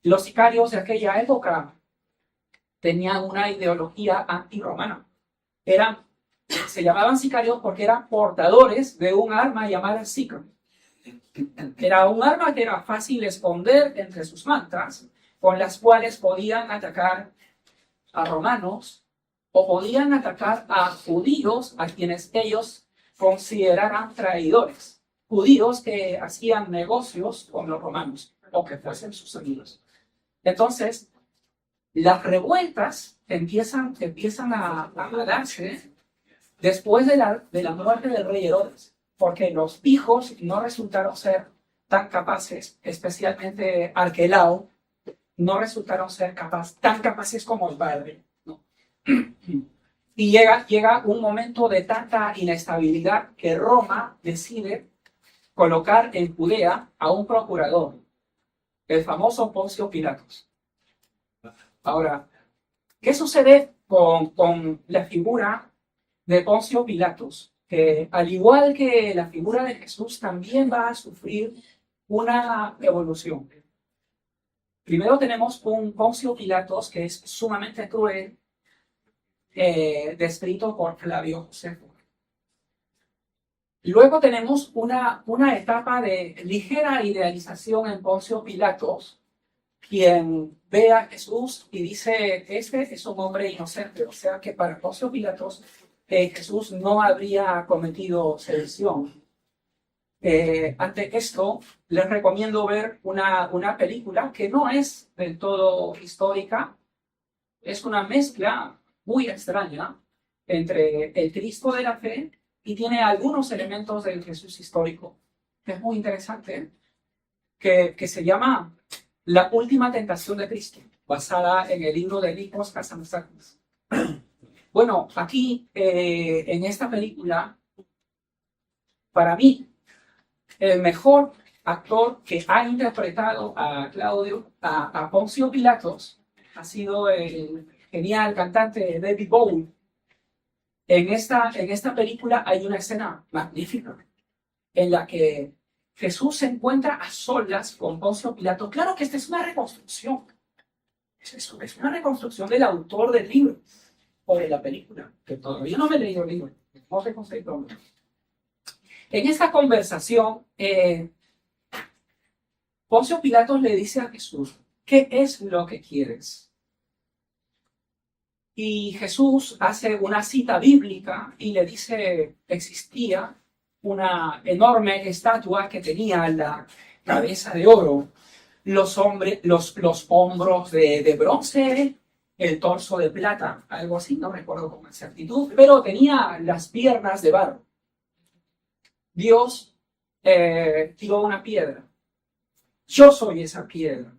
Los sicarios de aquella época tenían una ideología antirromana. Se llamaban sicarios porque eran portadores de un arma llamada sicario. Era un arma que era fácil de esconder entre sus mantas, con las cuales podían atacar a romanos o podían atacar a judíos a quienes ellos consideraran traidores. Judíos que hacían negocios con los romanos o que fuesen sus amigos. Entonces, las revueltas empiezan a darse después de la muerte del rey Herodes, porque los hijos no resultaron ser tan capaces, especialmente Arquelao, no resultaron ser tan capaces como el padre, ¿no? Y llega un momento de tanta inestabilidad que Roma decide colocar en Judea a un procurador, el famoso Poncio Pilatos. Ahora, ¿qué sucede con la figura de Poncio Pilatos? Que al igual que la figura de Jesús también va a sufrir una evolución. Primero tenemos un Poncio Pilatos que es sumamente cruel, descrito por Flavio Josefo. Luego tenemos una etapa de ligera idealización en Poncio Pilatos, quien ve a Jesús y dice, este es un hombre inocente, o sea que para Poncio Pilatos Jesús no habría cometido sedición. Ante esto, les recomiendo ver una película que no es del todo histórica, es una mezcla muy extraña entre el Cristo de la fe y tiene algunos elementos del Jesús histórico, que es muy interesante, que se llama La última tentación de Cristo, basada en el libro de Nikos Kazantzakis. Bueno, aquí, en esta película, para mí, el mejor actor que ha interpretado a a Poncio Pilatos, ha sido el genial cantante David Bowie. En esta película hay una escena magnífica en la que Jesús se encuentra a solas con Poncio Pilato. Claro que esta es una reconstrucción. Es una reconstrucción del autor del libro o de la película, que todavía no me he leído el libro. No sé cómo se llama. En esta conversación, Poncio Pilatos le dice a Jesús, ¿qué es lo que quieres? Y Jesús hace una cita bíblica y le dice, existía una enorme estatua que tenía la cabeza de oro, los hombros de bronce, el torso de plata, algo así, no recuerdo con exactitud, pero tenía las piernas de barro. Dios tiró una piedra. Yo soy esa piedra.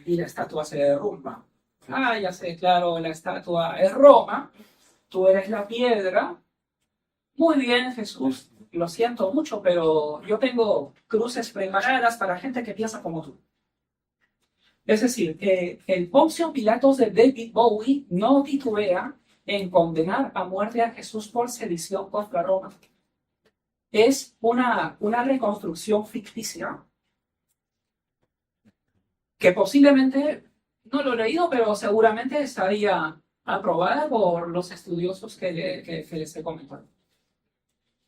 Y la estatua se derrumba. Ah, ya sé, claro, la estatua es Roma. Tú eres la piedra. Muy bien, Jesús. Lo siento mucho, pero yo tengo cruces preparadas para gente que piensa como tú. Es decir, el Poncio Pilatos de David Bowie no titubea en condenar a muerte a Jesús por sedición contra Roma. Es una reconstrucción ficticia que posiblemente, no lo he leído, pero seguramente estaría aprobada por los estudiosos que les he comentado.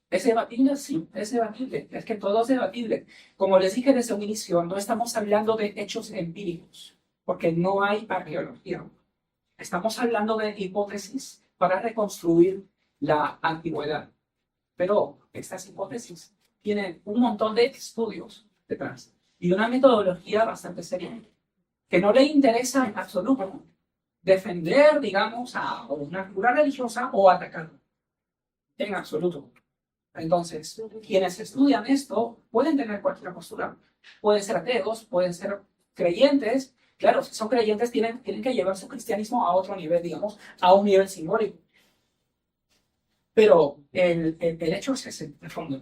¿Es debatible? Sí, es debatible. Es que todo es debatible. Como les dije desde un inicio, no estamos hablando de hechos empíricos, porque no hay arqueología. Estamos hablando de hipótesis para reconstruir la antigüedad. Pero estas hipótesis tienen un montón de estudios detrás y una metodología bastante seria, que no le interesa en absoluto defender, digamos, a una figura religiosa o atacarla. En absoluto. Entonces, quienes estudian esto pueden tener cualquier postura. Pueden ser ateos, pueden ser creyentes. Claro, si son creyentes tienen que llevar su cristianismo a otro nivel, digamos, a un nivel simbólico. Pero el hecho es ese, de fondo.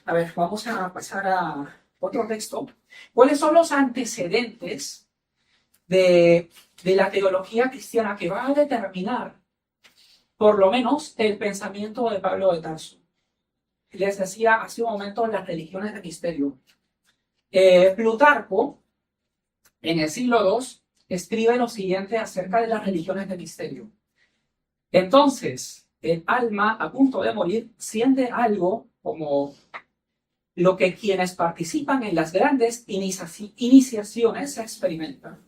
A ver, vamos a pasar a otro texto. ¿Cuáles son los antecedentes de la teología cristiana que va a determinar, por lo menos, el pensamiento de Pablo de Tarso? les decía hace un momento las religiones de misterio. Plutarco, en el siglo II, escribe lo siguiente acerca de las religiones de misterio. Entonces, el alma a punto de morir siente algo como lo que quienes participan en las grandes iniciaciones experimentan.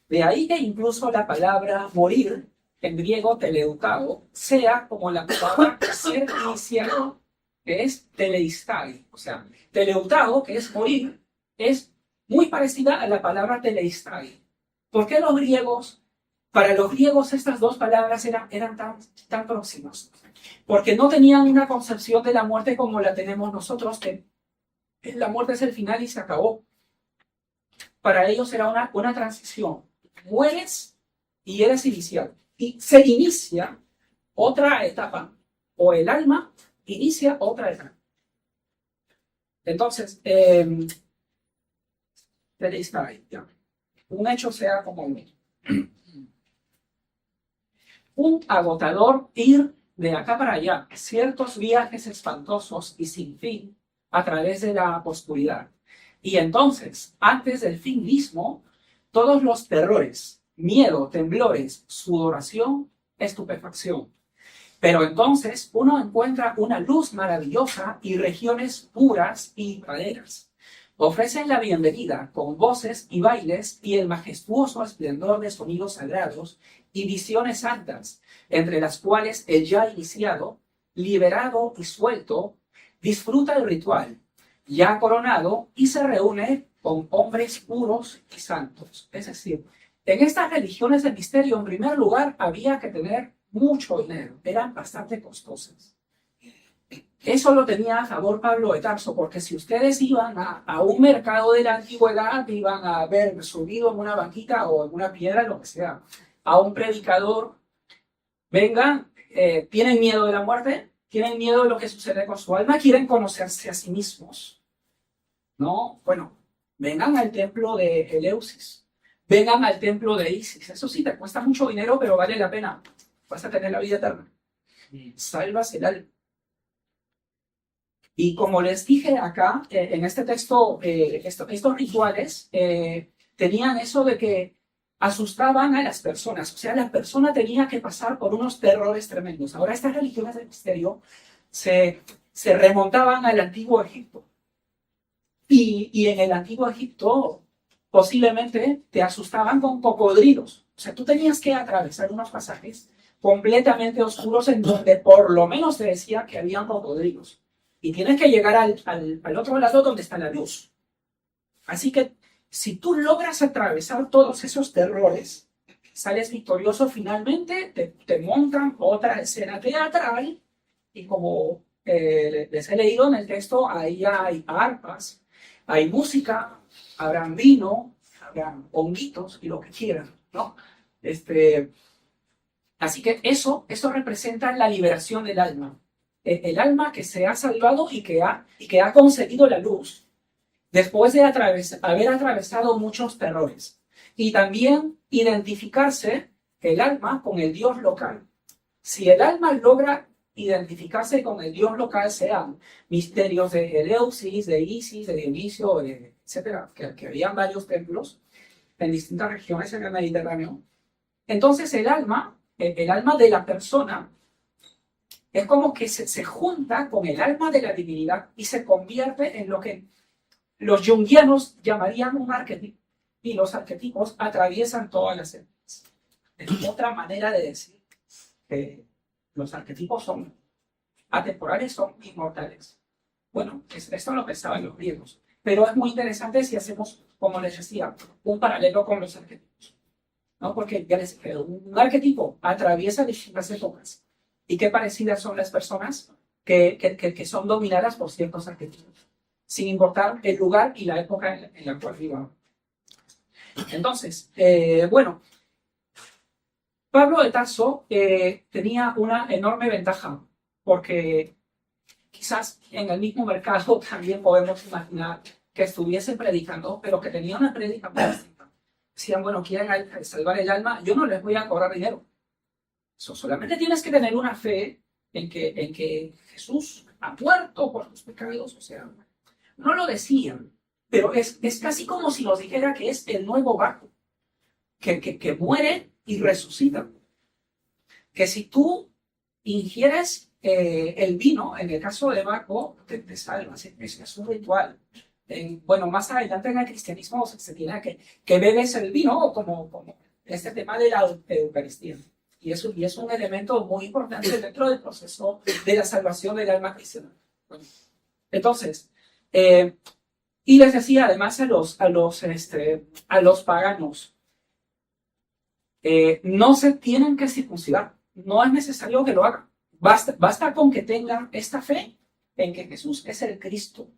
De ahí que incluso la palabra morir, en griego teleutao, sea como la palabra ser iniciado, que es teleistai. O sea, teleutao, que es morir, es muy parecida a la palabra teleistai. ¿Por qué para los griegos estas dos palabras eran tan próximas? Porque no tenían una concepción de la muerte como la tenemos nosotros, que la muerte es el final y se acabó. Para ellos era una transición. Mueres y eres iniciado. Y se inicia otra etapa. O el alma inicia otra etapa. Entonces, un hecho sea como un agotador ir de acá para allá, ciertos viajes espantosos y sin fin a través de la oscuridad. Y entonces, antes del fin mismo, todos los terrores, miedo, temblores, sudoración, estupefacción. Pero entonces uno encuentra una luz maravillosa y regiones puras y praderas. Ofrecen la bienvenida con voces y bailes y el majestuoso esplendor de sonidos sagrados y visiones santas, entre las cuales el ya iniciado, liberado y suelto, disfruta el ritual, ya coronado, y se reúne con hombres puros y santos. Es decir, en estas religiones de misterio, en primer lugar, había que tener mucho dinero, eran bastante costosas. Eso lo tenía a favor Pablo de Tarso, porque si ustedes iban a un mercado de la antigüedad, iban a ver subido en una banquita o en una piedra, lo que sea, a un predicador, vengan, tienen miedo de la muerte, tienen miedo de lo que sucede con su alma, quieren conocerse a sí mismos, ¿no? Bueno, vengan al templo de Eleusis, vengan al templo de Isis, eso sí, te cuesta mucho dinero, pero vale la pena, vas a tener la vida eterna, salvas el alma. Y como les dije acá, en este texto, estos rituales tenían eso de que asustaban a las personas. O sea, la persona tenía que pasar por unos terrores tremendos. Ahora, estas religiones del misterio se remontaban al antiguo Egipto. Y en el antiguo Egipto posiblemente te asustaban con cocodrilos. O sea, tú tenías que atravesar unos pasajes completamente oscuros en donde por lo menos te decía que habían cocodrilos. Y tienes que llegar al otro lado donde está la luz. Así que si tú logras atravesar todos esos terrores, sales victorioso finalmente, te montan otra escena teatral y como les he leído en el texto, ahí hay arpas, hay música, habrán vino, habrán honguitos y lo que quieran, ¿no? Así que eso representa la liberación del alma. El alma que se ha salvado y que ha conseguido la luz después de haber atravesado muchos terrores. Y también identificarse el alma con el Dios local. Si el alma logra identificarse con el Dios local, sean misterios de Eleusis, de Isis, de Dionisio, etcétera, que habían varios templos en distintas regiones en el Mediterráneo, entonces el alma de la persona, es como que se junta con el alma de la divinidad y se convierte en lo que los junguianos llamarían un arquetipo. Y los arquetipos atraviesan todas las épocas. Es otra manera de decir que los arquetipos son atemporales, son inmortales. Bueno, esto lo pensaban los griegos. Pero es muy interesante si hacemos, como les decía, un paralelo con los arquetipos, ¿no? Porque ya les dije, un arquetipo atraviesa distintas épocas. ¿Y qué parecidas son las personas que son dominadas por ciertos arquetipos? Sin importar el lugar y la época en la cual vivan. Entonces, bueno, Pablo de Tarso tenía una enorme ventaja, porque quizás en el mismo mercado también podemos imaginar que estuviesen predicando, pero que tenían una prédica muy distinta. Decían, bueno, quieren salvar el alma, yo no les voy a cobrar dinero. Solamente tienes que tener una fe en que Jesús ha muerto por tus pecados, o sea, no lo decían, pero es casi como si nos dijera que es el nuevo barco, que muere y resucita. Que si tú ingieres el vino, en el caso de Baco, te salvas. Es un ritual. Bueno, más adelante en el cristianismo se tiene que bebes el vino como este tema de la Eucaristía. Y es un elemento muy importante dentro del proceso de la salvación del alma cristiana. Bueno, entonces, y les decía además a los paganos, no se tienen que circuncidar. No es necesario que lo hagan. Basta con que tengan esta fe en que Jesús es el Cristo.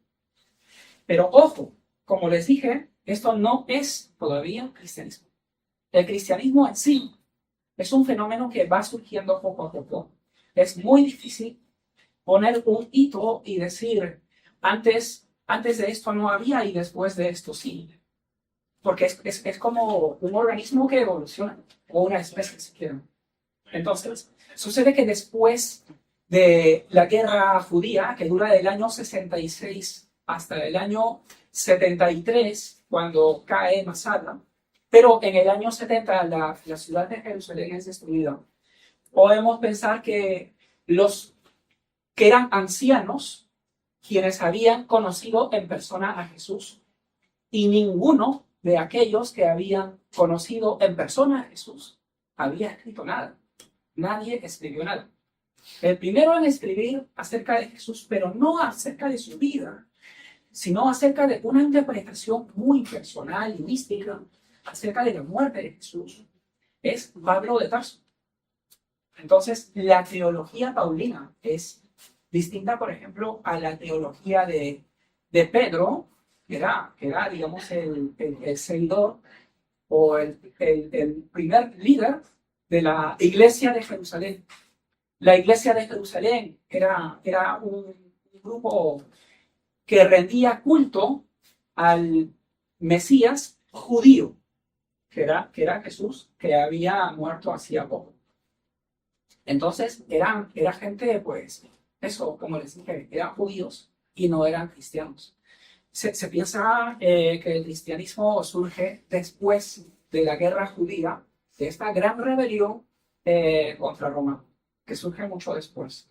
Pero ojo, como les dije, esto no es todavía cristianismo. El cristianismo en sí es un fenómeno que va surgiendo poco a poco. Es muy difícil poner un hito y decir, antes de esto no había y después de esto sí. Porque es como un organismo que evoluciona, o una especie si quieren. Entonces, sucede que después de la guerra judía, que dura del año 66 hasta el año 73, cuando cae Masada, pero en el año 70 la ciudad de Jerusalén es destruida. Podemos pensar que los que eran ancianos, quienes habían conocido en persona a Jesús, y ninguno de aquellos que habían conocido en persona a Jesús había escrito nada. Nadie escribió nada. El primero en escribir acerca de Jesús, pero no acerca de su vida, sino acerca de una interpretación muy personal y mística acerca de la muerte de Jesús, es Pablo de Tarso. Entonces, la teología paulina es distinta, por ejemplo, a la teología de Pedro, que era digamos, el seguidor o el primer líder de la iglesia de Jerusalén. La iglesia de Jerusalén era un grupo que rendía culto al Mesías judío, que era Jesús, que había muerto hacía poco. Entonces, era gente, pues, eso, como les dije, eran judíos y no eran cristianos. Se piensa que el cristianismo surge después de la guerra judía, de esta gran rebelión contra Roma, que surge mucho después.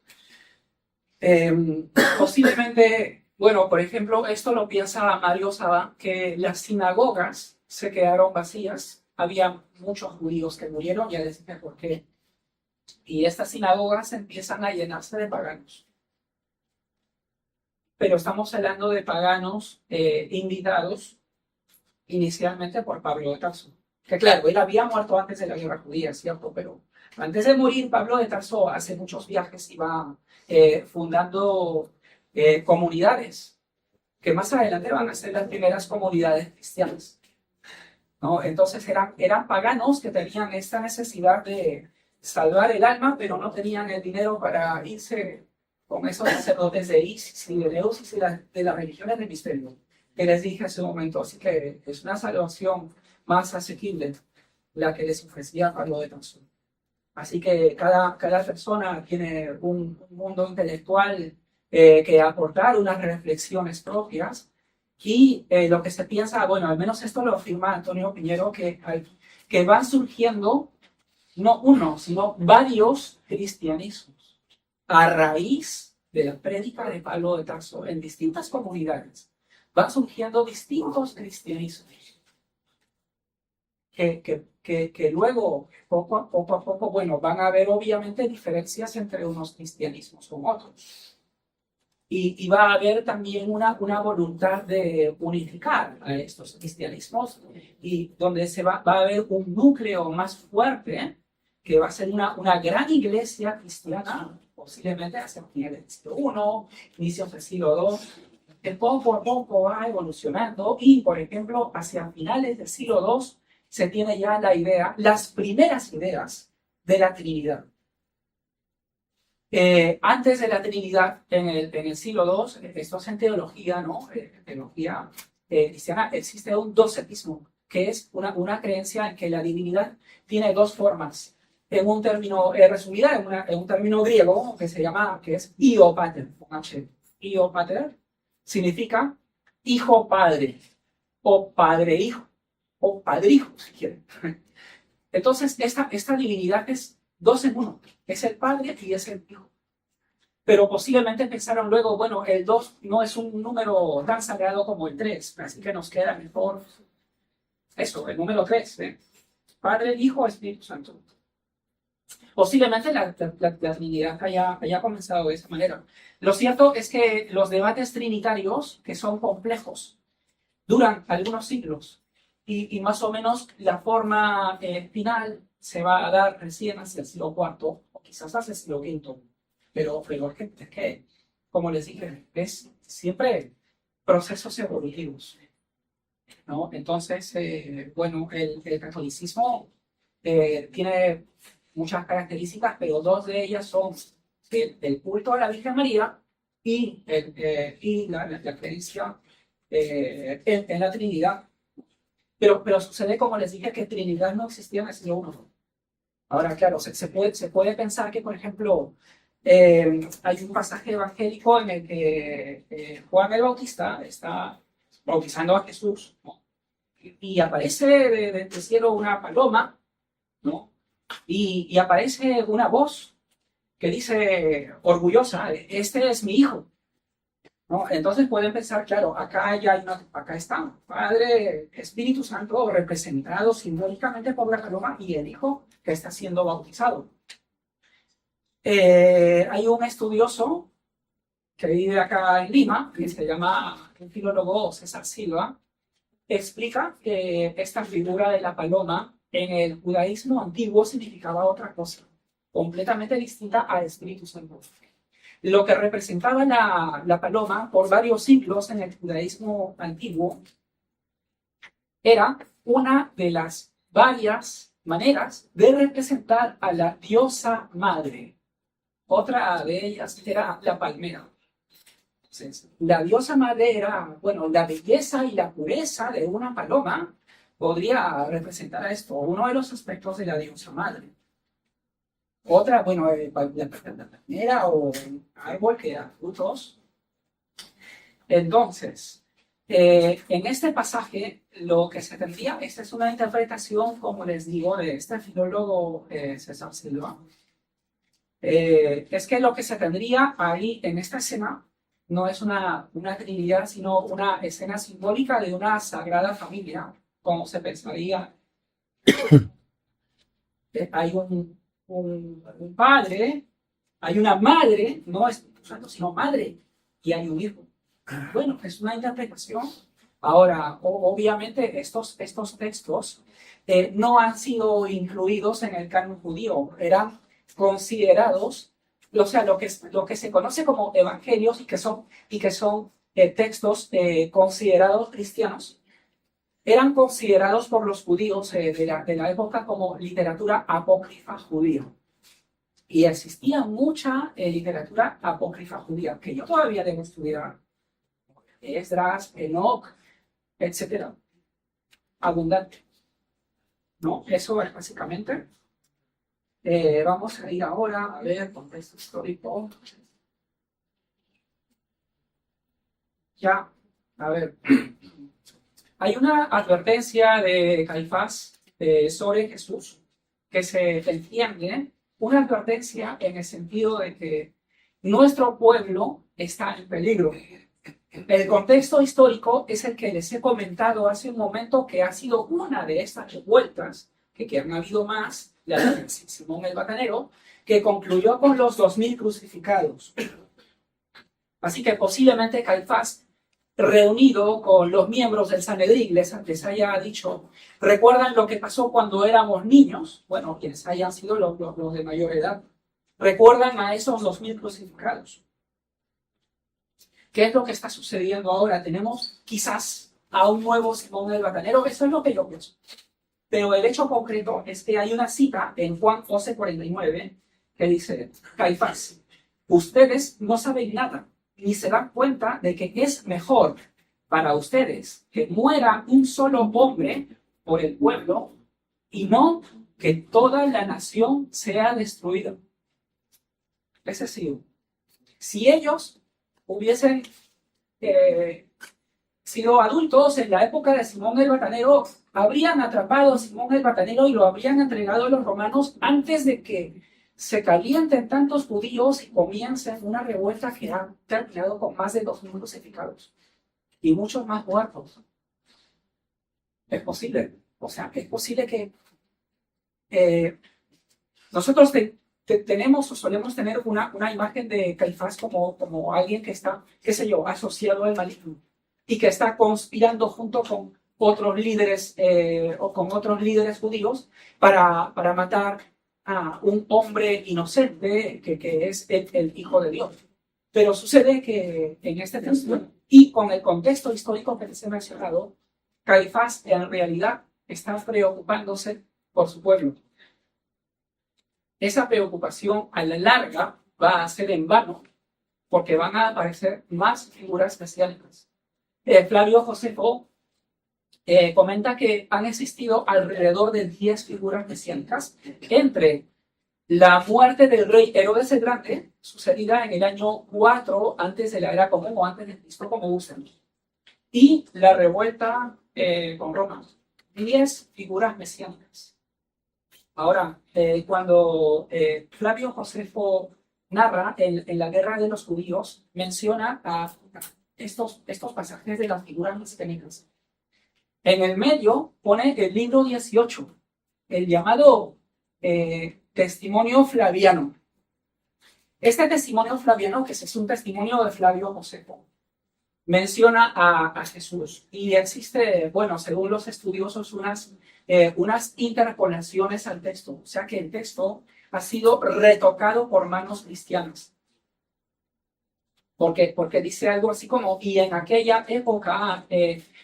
Posiblemente, bueno, por ejemplo, esto lo piensa Mario Saba, que las sinagogas se quedaron vacías, había muchos judíos que murieron, ya les dije por qué, y estas sinagogas empiezan a llenarse de paganos. Pero estamos hablando de paganos invitados inicialmente por Pablo de Tarso. Que claro, él había muerto antes de la guerra judía, ¿cierto? Pero antes de morir, Pablo de Tarso hace muchos viajes y va fundando comunidades, que más adelante van a ser las primeras comunidades cristianas, ¿no? Entonces eran paganos que tenían esta necesidad de salvar el alma, pero no tenían el dinero para irse con esos sacerdotes de Isis y de Neusis y de las religiones del misterio, que les dije hace un momento. Así que es una salvación más asequible la que les ofrecía Pablo de Tarso. Así que cada persona tiene un mundo intelectual que aportar, unas reflexiones propias, y lo que se piensa, bueno, al menos esto lo afirma Antonio Piñero, que van surgiendo no uno, sino varios cristianismos a raíz de la prédica de Pablo de Tarso en distintas comunidades. Van surgiendo distintos cristianismos que luego, poco a poco, bueno, van a haber obviamente diferencias entre unos cristianismos con otros. Y va a haber también una voluntad de unificar a estos cristianismos, y donde va a haber un núcleo más fuerte, que va a ser una gran iglesia cristiana, posiblemente hacia finales del siglo I, inicios del siglo II, que poco a poco va evolucionando, y por ejemplo, hacia finales del siglo II se tiene ya las primeras ideas de la Trinidad. Antes de la Trinidad, en el siglo II, esto es en teología, ¿no? Teología cristiana, existe un docetismo, que es una creencia en que la divinidad tiene dos formas. en un término, resumida en un término griego que se llama, que es iopater, con H. Iopater significa hijo-padre, o padre-hijo, o padre-hijo, si quieren. Entonces, esta divinidad es dos en uno, es el padre y es el hijo. Pero posiblemente pensaron luego, bueno, el 2 no es un número tan sagrado como el 3, así que nos queda mejor eso, el número 3, ¿eh? Padre, Hijo, Espíritu Santo. Posiblemente la Trinidad haya comenzado de esa manera. Lo cierto es que los debates trinitarios, que son complejos, duran algunos siglos y más o menos la forma final se va a dar recién hacia el siglo IV o quizás hacia el siglo V. Pero es que, como les dije, es siempre procesos evolutivos, ¿no? Entonces, bueno, el catolicismo tiene muchas características, pero dos de ellas son el culto a la Virgen María y la creencia en la Trinidad. Pero sucede, como les dije, que Trinidad no existía en el siglo I. Ahora, claro, se puede pensar que, por ejemplo, hay un pasaje evangélico en el que Juan el Bautista está bautizando a Jesús, ¿no? Y aparece del cielo una paloma, ¿no? Y aparece una voz que dice, orgullosa, este es mi hijo, ¿no? Entonces pueden pensar, claro, acá están Padre, Espíritu Santo, representados simbólicamente por la paloma y el hijo que está siendo bautizado. Hay un estudioso que vive acá en Lima, que se llama el filólogo César Silva, explica que esta figura de la paloma en el judaísmo antiguo significaba otra cosa, completamente distinta al Espíritu Santo. Lo que representaba la paloma por varios siglos en el judaísmo antiguo era una de las varias maneras de representar a la diosa madre. Otra de ellas era la palmera. Entonces, la diosa madre era, bueno, la belleza y la pureza de una paloma podría representar a esto, uno de los aspectos de la diosa madre. Otra, bueno, la palmera o un árbol que da frutos. Entonces, en este pasaje, lo que se tendría, esta es una interpretación, como les digo, de este filólogo César Silva, es que lo que se tendría ahí en esta escena no es una trinidad, sino una escena simbólica de una sagrada familia, como se pensaría. Hay un padre, hay una madre, no Espíritu Santo, sino madre, y hay un hijo. Bueno, es una interpretación. Ahora, obviamente, estos textos no han sido incluidos en el canon judío, eran considerados, o sea, lo que se conoce como evangelios y que son textos considerados cristianos, eran considerados por los judíos de la época como literatura apócrifa judía. Y existía mucha literatura apócrifa judía, que yo todavía debo estudiar. Esdras, Enoch, etcétera. Abundante. ¿No? Eso es básicamente. Vamos a ir ahora a ver contexto histórico. Ya, a ver. Hay una advertencia de Caifás sobre Jesús que se entiende, una advertencia en el sentido de que nuestro pueblo está en peligro. El contexto histórico es el que les he comentado hace un momento, que ha sido una de estas revueltas, que han habido más, la de Simón el Bacanero, que concluyó con los 2000 crucificados. Así que posiblemente Caifás, reunido con los miembros del Sanedrín, les haya dicho, ¿recuerdan lo que pasó cuando éramos niños? Bueno, quienes hayan sido los de mayor edad. ¿Recuerdan a esos 2000 crucificados? ¿Qué es lo que está sucediendo ahora? Tenemos quizás a un nuevo Simón el Bacanero, eso es lo que yo pienso. Pero el hecho concreto es que hay una cita en Juan 11:49 que dice, Caifás, ustedes no saben nada, ni se dan cuenta de que es mejor para ustedes que muera un solo hombre por el pueblo y no que toda la nación sea destruida. Es decir, si ellos hubiesen sido adultos en la época de Simón el Batanero, habrían atrapado a Simón el Batanero y lo habrían entregado a los romanos antes de que se calienten tantos judíos y comiencen una revuelta que ha terminado con más de 2.000 crucificados y muchos más muertos. Es posible. O sea, es posible que nosotros tenemos o solemos tener una imagen de Caifás como alguien que está, qué sé yo, asociado al maligno y que está conspirando junto con otros líderes o con otros líderes judíos para matar a un hombre inocente que es el Hijo de Dios. Pero sucede que en este texto y con el contexto histórico que les he mencionado, Caifás en realidad está preocupándose por su pueblo. Esa preocupación a la larga va a ser en vano porque van a aparecer más figuras mesiánicas. Flavio Josefo comenta que han existido alrededor de 10 figuras mesiánicas entre la muerte del rey Herodes el Grande, sucedida en el año 4 antes de la era común o antes de Cristo, como gusten, y la revuelta con Roma. 10 figuras mesiánicas. Ahora, cuando Flavio Josefo narra en la guerra de los judíos, menciona a estos pasajes de las figuras mesiánicas. En el medio pone el libro 18, el llamado testimonio flaviano. Este testimonio flaviano, que es un testimonio de Flavio Josefo, menciona a Jesús y existe, bueno, según los estudiosos, unas interpolaciones al texto, o sea que el texto ha sido retocado por manos cristianas. Porque dice algo así como, y en aquella época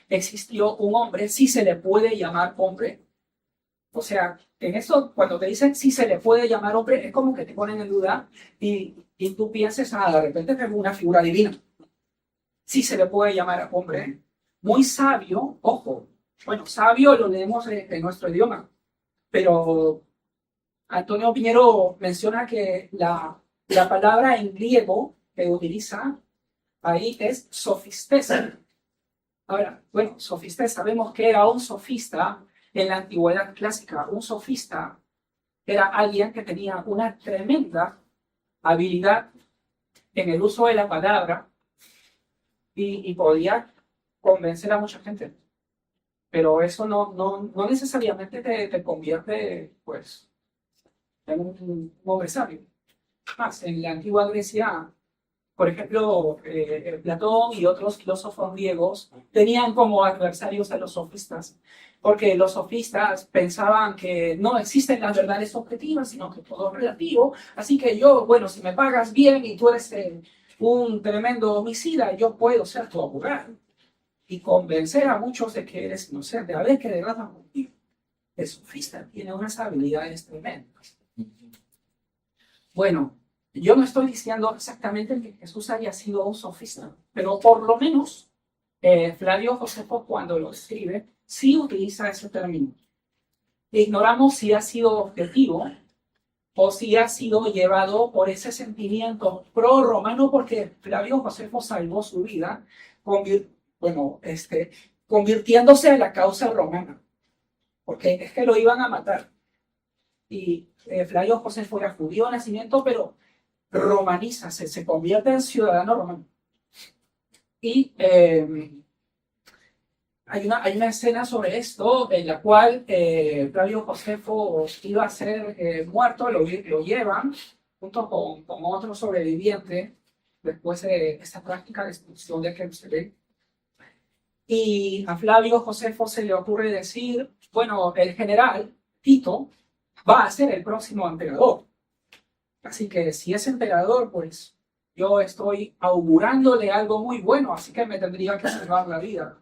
existió un hombre, si se le puede llamar hombre. O sea, en eso, cuando te dicen si se le puede llamar hombre, es como que te ponen en duda y tú pienses, de repente es una figura divina. Si se le puede llamar hombre, muy sabio, ojo, bueno, sabio lo leemos en nuestro idioma, pero Antonio Piñero menciona que la palabra en griego que utiliza ahí es sofistes. Ahora, bueno, sofistes sabemos que era un sofista en la antigüedad clásica. Un sofista era alguien que tenía una tremenda habilidad en el uso de la palabra y podía convencer a mucha gente. Pero eso no necesariamente te convierte, pues, en un hombre sabio. Más, en la antigua Grecia, por ejemplo, Platón y otros filósofos griegos tenían como adversarios a los sofistas, porque los sofistas pensaban que no existen las verdades objetivas, sino que todo es relativo. Así que yo, bueno, si me pagas bien y tú eres un tremendo homicida, yo puedo ser tu abogado y convencer a muchos de que eres inocente. A ver qué de verdad contigo. El sofista tiene unas habilidades tremendas. Bueno, yo no estoy diciendo exactamente que Jesús haya sido un sofista, pero por lo menos Flavio Josefo, cuando lo escribe, sí utiliza ese término. Ignoramos si ha sido objetivo o si ha sido llevado por ese sentimiento pro-romano, porque Flavio Josefo salvó su vida, convirtiéndose a la causa romana, porque es que lo iban a matar. Y Flavio Josefo era judío de nacimiento, pero romaniza, se convierte en ciudadano romano. Y hay una escena sobre esto en la cual Flavio Josefo iba a ser muerto, lo llevan junto con otro sobreviviente después de esta práctica de expulsión de Jerusalén. Y a Flavio Josefo se le ocurre decir, bueno, el general Tito va a ser el próximo emperador. Así que si es emperador, pues yo estoy augurándole algo muy bueno, así que me tendría que salvar la vida.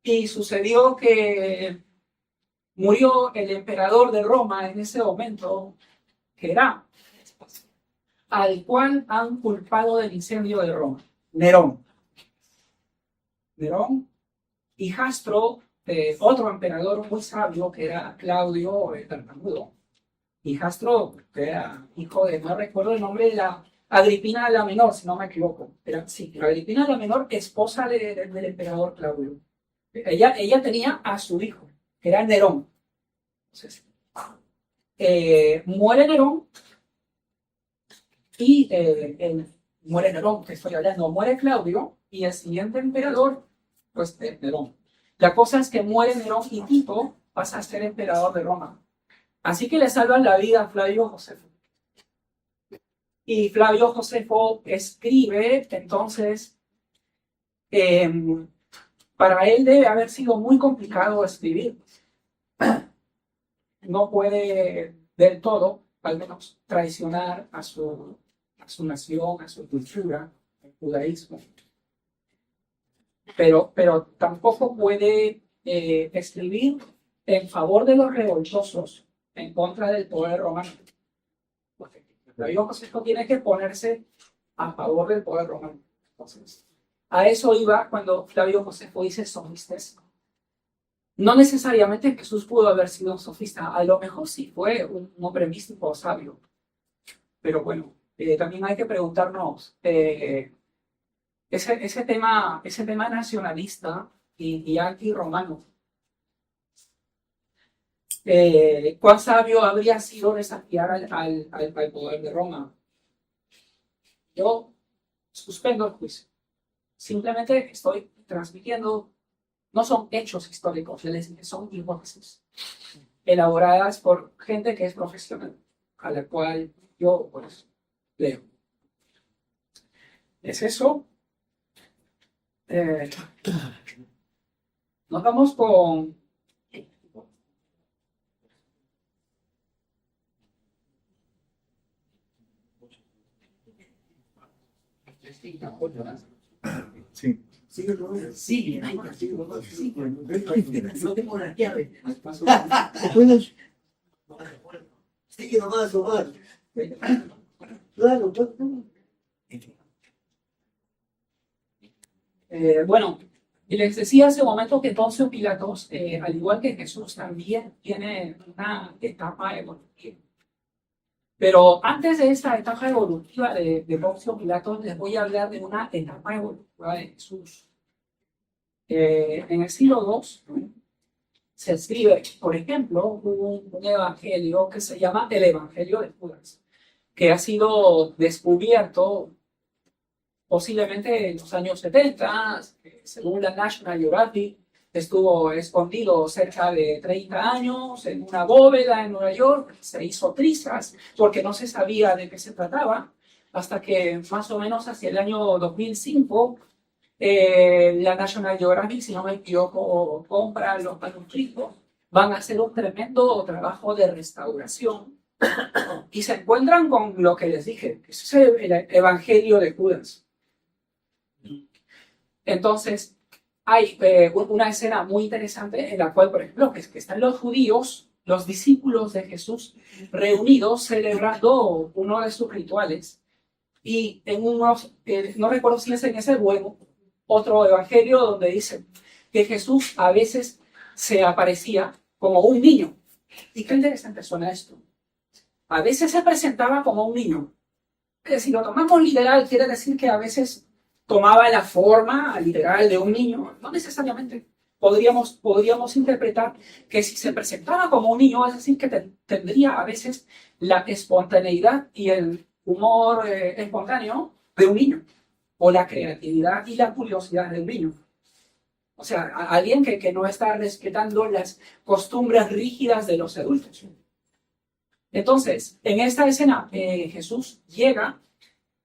Y sucedió que murió el emperador de Roma en ese momento, que era al cual han culpado del incendio de Roma, Nerón. Nerón, hijastro otro emperador muy sabio, que era Claudio el Tartamudo, hijastro, que era hijo de, no recuerdo el nombre, de la Agripina la Menor, si no me equivoco. Era, sí, la Agripina la Menor, esposa del emperador Claudio. Ella tenía a su hijo, que era Nerón. Entonces, muere Nerón y muere Nerón, que estoy hablando, muere Claudio y el siguiente emperador, pues Nerón. La cosa es que muere Nerón y Tito pasa a ser emperador de Roma. Así que le salvan la vida a Flavio Josefo. Y Flavio Josefo escribe, entonces, para él debe haber sido muy complicado escribir. No puede del todo, al menos, traicionar a su nación, a su cultura, al judaísmo. Pero tampoco puede escribir en favor de los revoltosos, en contra del poder romano. Porque Flavio Josefo tiene que ponerse a favor del poder romano. Entonces, a eso iba cuando Flavio Josefo dice sofistes. No necesariamente Jesús pudo haber sido un sofista, a lo mejor sí fue un hombre místico o sabio. Pero bueno, también hay que preguntarnos, ese tema nacionalista y anti-romano, ¿cuán sabio habría sido desafiar al poder de Roma? Yo suspendo el juicio. Simplemente estoy transmitiendo, no son hechos históricos, son hipótesis elaboradas por gente que es profesional, a la cual yo pues leo. ¿Es eso? Nos vamos con Sí. Sí, no tengo la llave. Sí, nomás, nomás. Claro, bueno, y les decía hace un momento que Poncio Pilatos, al igual que Jesús, también tiene una etapa evolutiva. Pero antes de esta etapa evolutiva de Poncio Pilatos, les voy a hablar de una etapa evolutiva de Jesús. En el siglo II se escribe, por ejemplo, un evangelio que se llama el Evangelio de Judas, que ha sido descubierto posiblemente en los años 70, según la National Geographic, estuvo escondido cerca de 30 años en una bóveda en Nueva York, se hizo trizas porque no se sabía de qué se trataba, hasta que más o menos hacia el año 2005, la National Geographic, si no me equivoco, compra los manuscritos, van a hacer un tremendo trabajo de restauración y se encuentran con lo que les dije, que es el Evangelio de Judas. Entonces, hay una escena muy interesante en la cual, por ejemplo, que están los judíos, los discípulos de Jesús, reunidos celebrando uno de sus rituales. Y en unos, no recuerdo si es en ese o en otro evangelio, donde dice que Jesús a veces se aparecía como un niño. Y qué interesante suena esto. A veces se presentaba como un niño. Que si lo tomamos literal, quiere decir que a veces tomaba la forma literal de un niño. No necesariamente. Podríamos interpretar que si se presentaba como un niño, es decir, que tendría a veces la espontaneidad y el humor espontáneo de un niño, o la creatividad y la curiosidad de un niño. O sea, alguien que no está respetando las costumbres rígidas de los adultos. Entonces, en esta escena, Jesús llega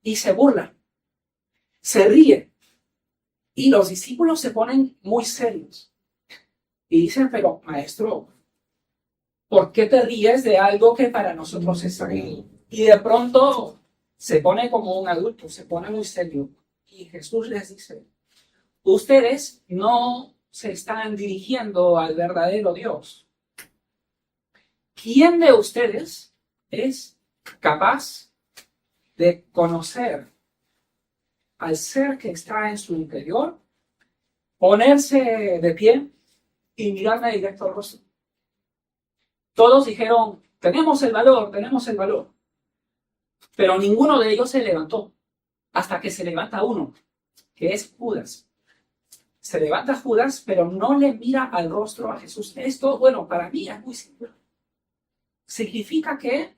y se burla, se ríe, y los discípulos se ponen muy serios. Y dicen, pero maestro, ¿por qué te ríes de algo que para nosotros es sagrado? Y de pronto se pone como un adulto, se pone muy serio. Y Jesús les dice, ustedes no se están dirigiendo al verdadero Dios. ¿Quién de ustedes es capaz de conocer al ser que está en su interior, ponerse de pie y mirarme directo al rostro. Todos dijeron, tenemos el valor, pero ninguno de ellos se levantó, hasta que se levanta uno, que es Judas. Se levanta Judas, pero no le mira al rostro a Jesús. Esto, bueno, para mí es muy simple. Significa que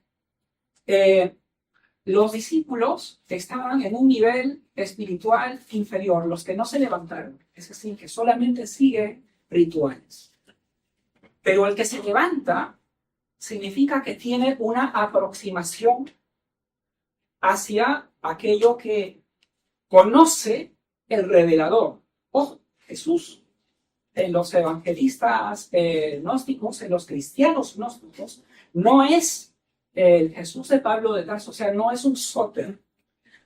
los discípulos estaban en un nivel espiritual inferior, los que no se levantaron, es decir, que solamente siguen rituales. Pero el que se levanta significa que tiene una aproximación hacia aquello que conoce el revelador. Ojo, Jesús, en los evangelistas gnósticos, en los cristianos gnósticos, no es el Jesús de Pablo de Tarso, o sea, no es un sóter,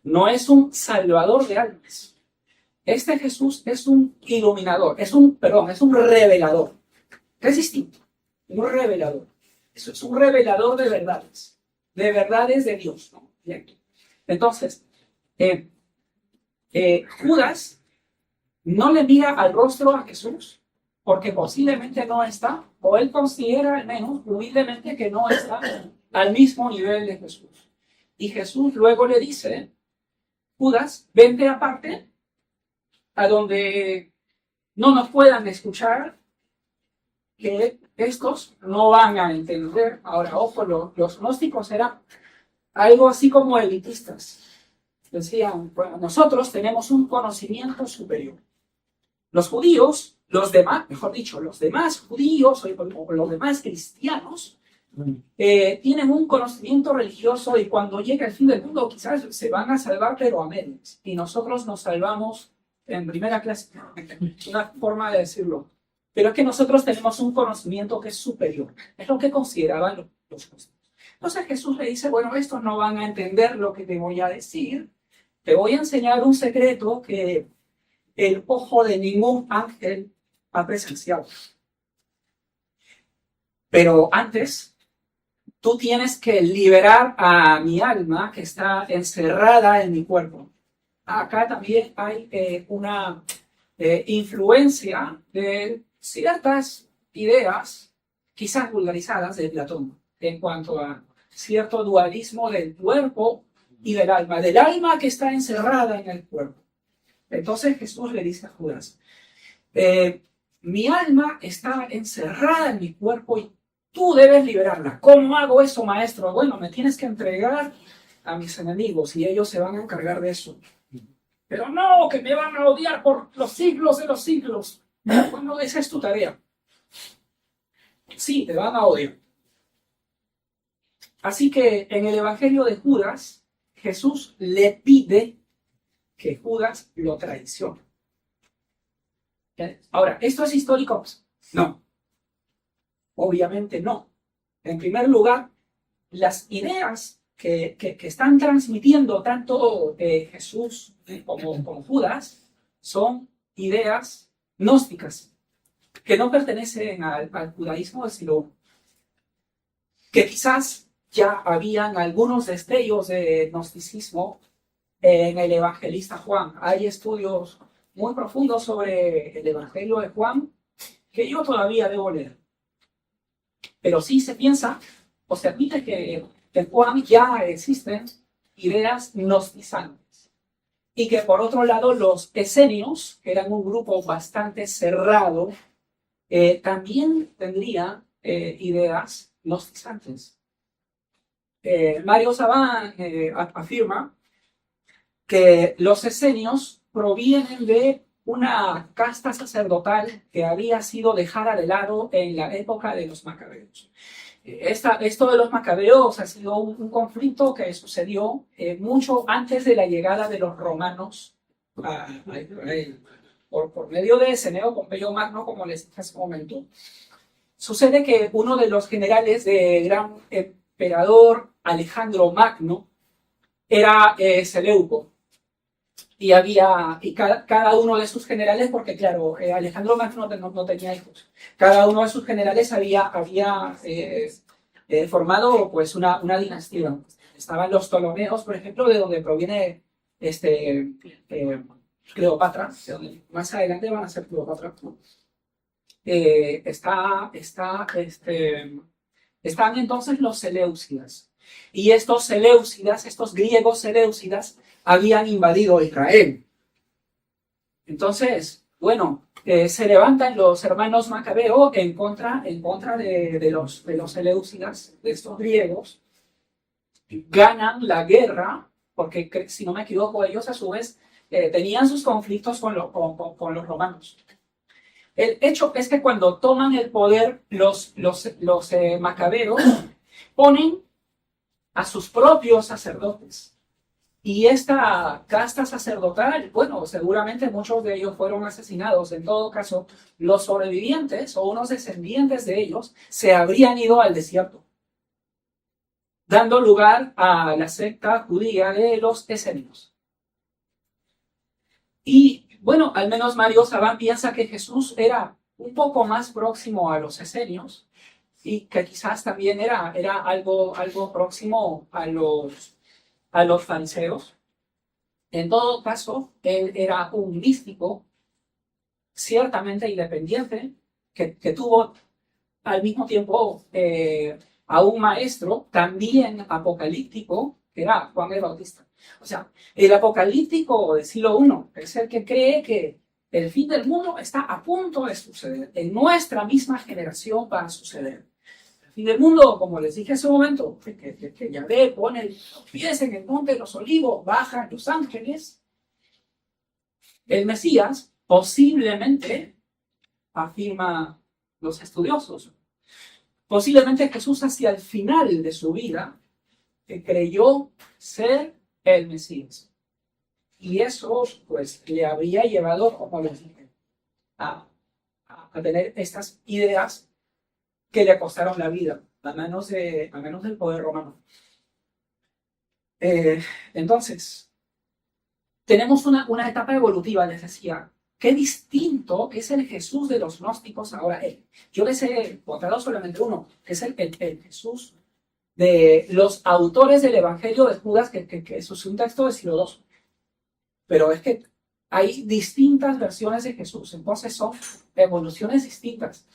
no es un salvador de almas. Este Jesús es un iluminador, es un revelador. Es distinto, un revelador. Eso es un revelador de verdades de Dios, ¿no? Bien. Entonces, Judas no le mira al rostro a Jesús porque posiblemente no está, o él considera al menos humildemente que no está al mismo nivel de Jesús. Y Jesús luego le dice, Judas, vente aparte a donde no nos puedan escuchar, que estos no van a entender. Ahora, ojo, los gnósticos eran algo así como elitistas. Decían, bueno, nosotros tenemos un conocimiento superior. Los judíos, los demás, mejor dicho, los demás judíos o los demás cristianos tienen un conocimiento religioso y cuando llegue el fin del mundo quizás se van a salvar, pero a medias. Y nosotros nos salvamos en primera clase. Una forma de decirlo. Pero es que nosotros tenemos un conocimiento que es superior. Es lo que consideraban los judíos. Entonces Jesús le dice, bueno, estos no van a entender lo que te voy a decir. Te voy a enseñar un secreto que el ojo de ningún ángel ha presenciado. Pero antes, tú tienes que liberar a mi alma que está encerrada en mi cuerpo. Acá también hay una influencia de ciertas ideas, quizás vulgarizadas, de Platón, en cuanto a cierto dualismo del cuerpo y del alma que está encerrada en el cuerpo. Entonces Jesús le dice a Judas, mi alma está encerrada en mi cuerpo y tú debes liberarla. ¿Cómo hago eso, maestro? Bueno, me tienes que entregar a mis enemigos y ellos se van a encargar de eso. Pero no, que me van a odiar por los siglos de los siglos. Bueno, esa es tu tarea. Sí, te van a odiar. Así que en el Evangelio de Judas, Jesús le pide que Judas lo traicione. Ahora, ¿esto es histórico? No. Obviamente no. En primer lugar, las ideas que están transmitiendo tanto Jesús como Judas son ideas gnósticas que no pertenecen al judaísmo del siglo I. Que quizás ya habían algunos destellos de gnosticismo en el evangelista Juan. Hay estudios muy profundos sobre el evangelio de Juan que yo todavía debo leer. Pero sí se piensa o se admite que en Juan ya existen ideas gnostizantes. Y que por otro lado los esenios, que eran un grupo bastante cerrado, también tendrían ideas gnostizantes. Mario Sabán afirma que los esenios provienen de una casta sacerdotal que había sido dejada de lado en la época de los macabeos. Esto de los macabeos ha sido un conflicto que sucedió mucho antes de la llegada de los romanos a Israel, por medio de Seneo Pompeyo Magno, como les dije hace un momento. Sucede que uno de los generales del gran emperador Alejandro Magno era Seleuco. Y cada uno de sus generales, porque claro, Alejandro Magno no tenía hijos, cada uno de sus generales había formado pues una dinastía. Estaban los Ptolomeos, por ejemplo, de donde proviene Cleopatra, de donde más adelante van a ser Cleopatra, ¿no? están entonces los Seleucidas. Y estos Seleucidas, estos griegos Seleucidas, habían invadido Israel. Entonces, bueno, se levantan los hermanos Macabeo en contra de los Seleucidas, de estos griegos. Ganan la guerra, porque si no me equivoco, ellos a su vez tenían sus conflictos con los romanos. El hecho es que cuando toman el poder, los macabeos ponen a sus propios sacerdotes. Y esta casta sacerdotal, bueno, seguramente muchos de ellos fueron asesinados. En todo caso, los sobrevivientes o unos descendientes de ellos se habrían ido al desierto, dando lugar a la secta judía de los esenios. Y bueno, al menos Mario Sabán piensa que Jesús era un poco más próximo a los esenios y que quizás también era algo próximo a los fariseos. En todo caso, él era un místico ciertamente independiente que tuvo al mismo tiempo a un maestro también apocalíptico, que era Juan el Bautista. O sea, el apocalíptico del siglo I es el que cree que el fin del mundo está a punto de suceder. En nuestra misma generación va a suceder. El fin del mundo, como les dije hace un momento, que Yahvé pone los pies en el monte de los olivos, bajan los ángeles. El Mesías posiblemente, afirma los estudiosos, posiblemente Jesús hacia el final de su vida creyó ser el Mesías. Y eso pues le habría llevado, como les dije, a tener estas ideas que le costaron la vida, a manos del poder romano. Entonces, tenemos una etapa evolutiva, les decía. Qué distinto es el Jesús de los gnósticos ahora. Yo les he encontrado solamente uno, que es el Jesús de los autores del Evangelio de Judas, que eso es un texto de siglo II. Pero es que hay distintas versiones de Jesús, entonces son evoluciones distintas.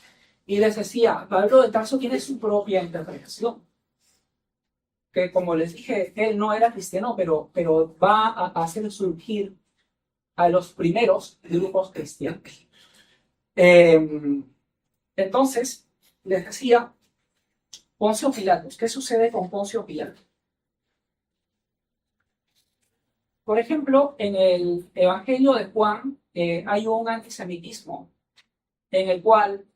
Y les decía, Pablo de Tarso tiene su propia interpretación. Que como les dije, él no era cristiano, pero va a hacer surgir a los primeros grupos cristianos. Entonces, les decía, Poncio Pilatos. ¿Qué sucede con Poncio Pilato? Por ejemplo, en el Evangelio de Juan hay un antisemitismo en el cual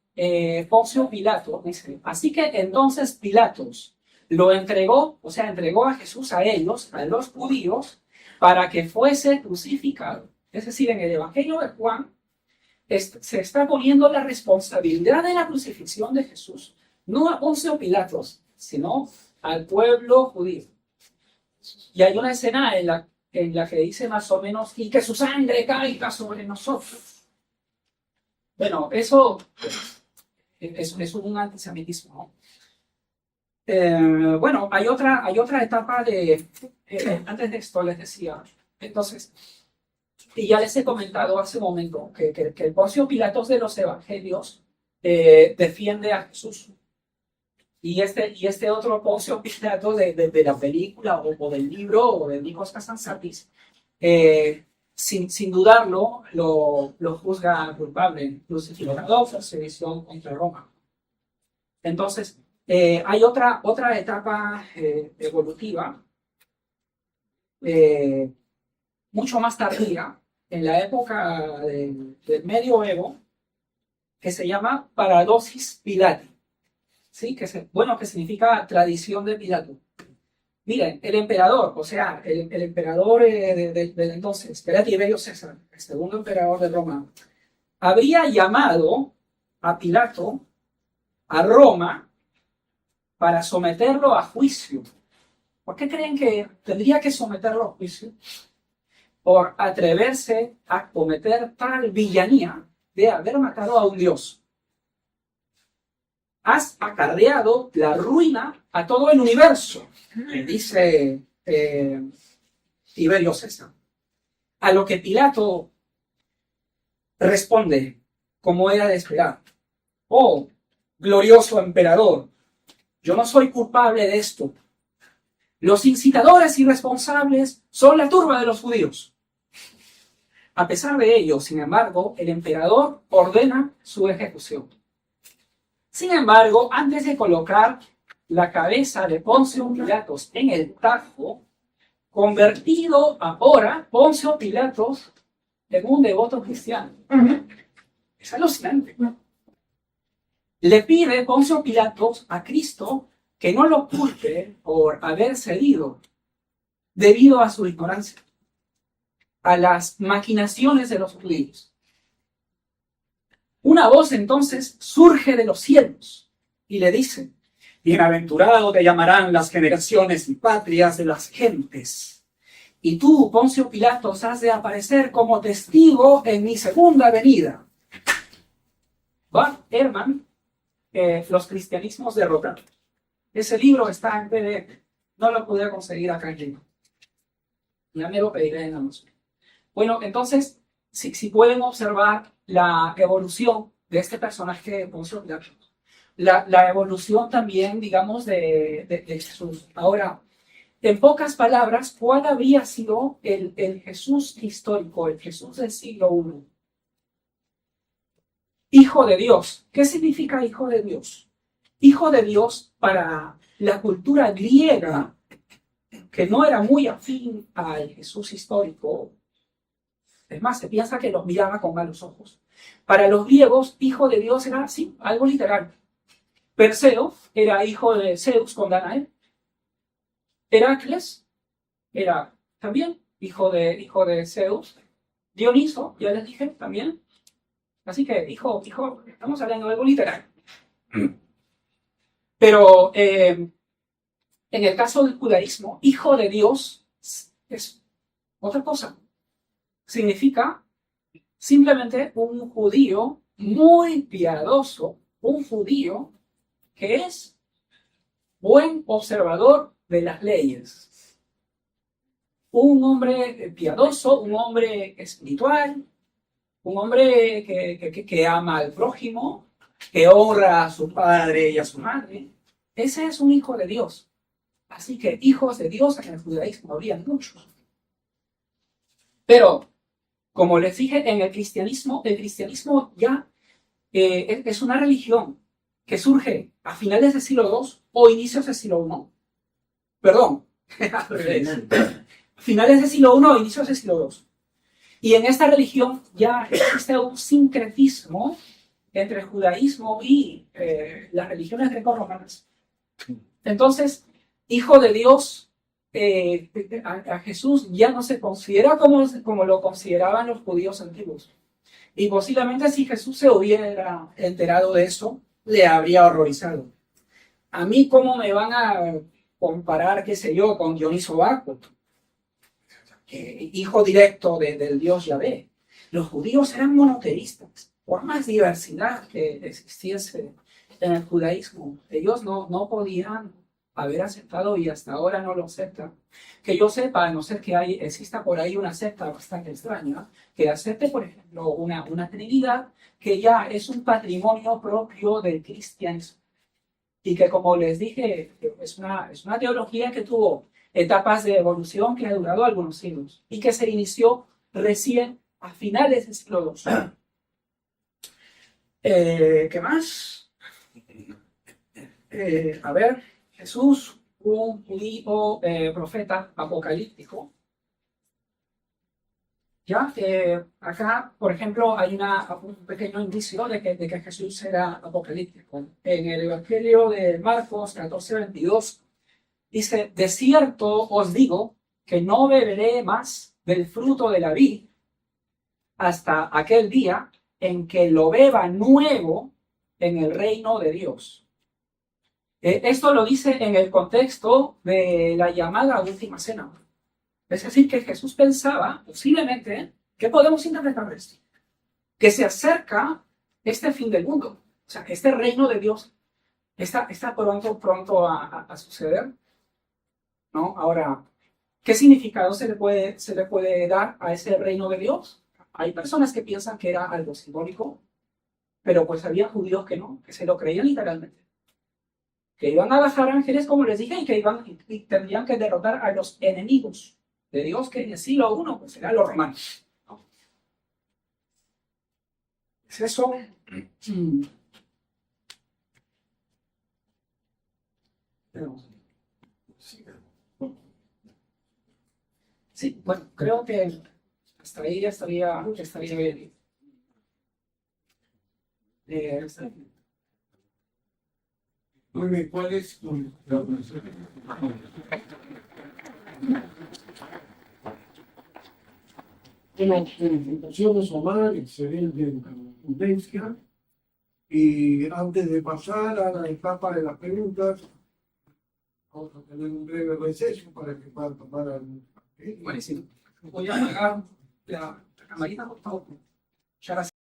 Poncio Pilato dice, así que entonces Pilatos lo entregó, o sea, entregó a Jesús a ellos, a los judíos, para que fuese crucificado. Es decir, en el Evangelio de Juan se está poniendo la responsabilidad de la crucifixión de Jesús, no a Poncio Pilatos, sino al pueblo judío. Y hay una escena en la que dice más o menos, y que su sangre caiga sobre nosotros. Bueno, eso es un antisemitismo, ¿no? Bueno, hay otra etapa antes de esto les decía, entonces, y ya les he comentado hace un momento que el Poncio Pilatos de los evangelios defiende a Jesús. Y este otro Poncio Pilato de la película o del libro o de Nikos Kazantzakis, sin dudarlo, lo juzga culpable, crucificado por sedición contra Roma. Entonces, hay otra etapa evolutiva, mucho más tardía, en la época del medioevo, que se llama paradosis Pilati, ¿sí? que significa tradición de Pilato. Miren, el emperador, o sea, el emperador del entonces, que era Tiberio César, el segundo emperador de Roma, habría llamado a Pilato a Roma para someterlo a juicio. ¿Por qué creen que tendría que someterlo a juicio? Por atreverse a cometer tal villanía de haber matado a un dios. Has acarreado la ruina a todo el universo, dice Tiberio César. A lo que Pilato responde, como era de esperar, oh, glorioso emperador, yo no soy culpable de esto. Los incitadores y responsables son la turba de los judíos. A pesar de ello, sin embargo, el emperador ordena su ejecución. Sin embargo, antes de colocar la cabeza de Poncio Pilatos en el tajo, convertido ahora Poncio Pilatos en un devoto cristiano. Es alucinante. Le pide Poncio Pilatos a Cristo que no lo culpe por haber cedido debido a su ignorancia a las maquinaciones de los judíos. Una voz entonces surge de los cielos y le dice: bienaventurado te llamarán las generaciones y patrias de las gentes. Y tú, Poncio Pilatos, has de aparecer como testigo en mi segunda venida. Bart Ehrman, Los cristianismos derrotados. Ese libro está en PDF. No lo pude conseguir acá en Lima. Ya me lo pediré en Amazon. Bueno, entonces, si pueden observar la evolución de este personaje de Poncio Pilatos, la evolución también, digamos, de Jesús. Ahora, en pocas palabras, ¿cuál habría sido el Jesús histórico, el Jesús del siglo I? Hijo de Dios. ¿Qué significa hijo de Dios? Hijo de Dios para la cultura griega, que no era muy afín al Jesús histórico. Es más, se piensa que los miraba con malos ojos. Para los griegos, hijo de Dios era, sí, algo literal. Perseo era hijo de Zeus con Danae. Heracles era también hijo de Zeus. Dioniso, ya les dije, también. Así que, hijo, estamos hablando de algo literal. Pero en el caso del judaísmo, hijo de Dios es otra cosa. Significa simplemente un judío muy piadoso, un judío que es buen observador de las leyes. Un hombre piadoso, un hombre espiritual, un hombre que ama al prójimo, que honra a su padre y a su madre. Ese es un hijo de Dios. Así que hijos de Dios en el judaísmo habría muchos. Pero, como les dije, en el cristianismo ya es una religión que surge a finales del siglo II o inicios del siglo I. Perdón, al revés. Finales del siglo I o inicios del siglo II. Y en esta religión ya existe un sincretismo entre el judaísmo y las religiones greco-romanas. Entonces, hijo de Dios, a Jesús ya no se considera como lo consideraban los judíos antiguos. Y posiblemente si Jesús se hubiera enterado de eso, le habría horrorizado. A mí, ¿cómo me van a comparar, qué sé yo, con Dioniso Baco? Hijo directo del Dios Yahvé. Los judíos eran monoteístas. Por más diversidad que existiese en el judaísmo, ellos no podían haber aceptado y hasta ahora no lo aceptan. Que yo sepa, a no ser que exista por ahí una secta bastante extraña, que acepte, por ejemplo, una trinidad que ya es un patrimonio propio del cristianismo. Y que, como les dije, es una teología que tuvo etapas de evolución que ha durado algunos siglos y que se inició recién a finales del siglo II. ¿Qué más? A ver, Jesús, un judío profeta apocalíptico. Ya, acá, por ejemplo, hay un pequeño indicio de que Jesús era apocalíptico. En el Evangelio de Marcos 14:22 dice: de cierto os digo que no beberé más del fruto de la vid hasta aquel día en que lo beba nuevo en el reino de Dios. Esto lo dice en el contexto de la llamada última cena. Es decir, que Jesús pensaba, posiblemente, ¿qué podemos interpretar de esto? Que se acerca este fin del mundo. O sea, que este reino de Dios está pronto a suceder, ¿no? Ahora, ¿qué significado se le puede dar a ese reino de Dios? Hay personas que piensan que era algo simbólico. Pero pues había judíos que no, que se lo creían literalmente. Que iban a bajar ángeles, como les dije, y que iban y tendrían que derrotar a los enemigos de Dios, que en el siglo I pues eran los romanos, ¿no? Es eso. Pero, sí, bueno, creo que hasta ahí ya estaría bien. Está bien. Muy bien, ¿cuál es tu... Bueno, felicitaciones Omar, excelente contundencia. Y antes de pasar a la etapa de las preguntas, vamos a tener un breve receso para que puedan tomar algún café. Buenísimo. Voy a apagar la camarita, por favor. Ya la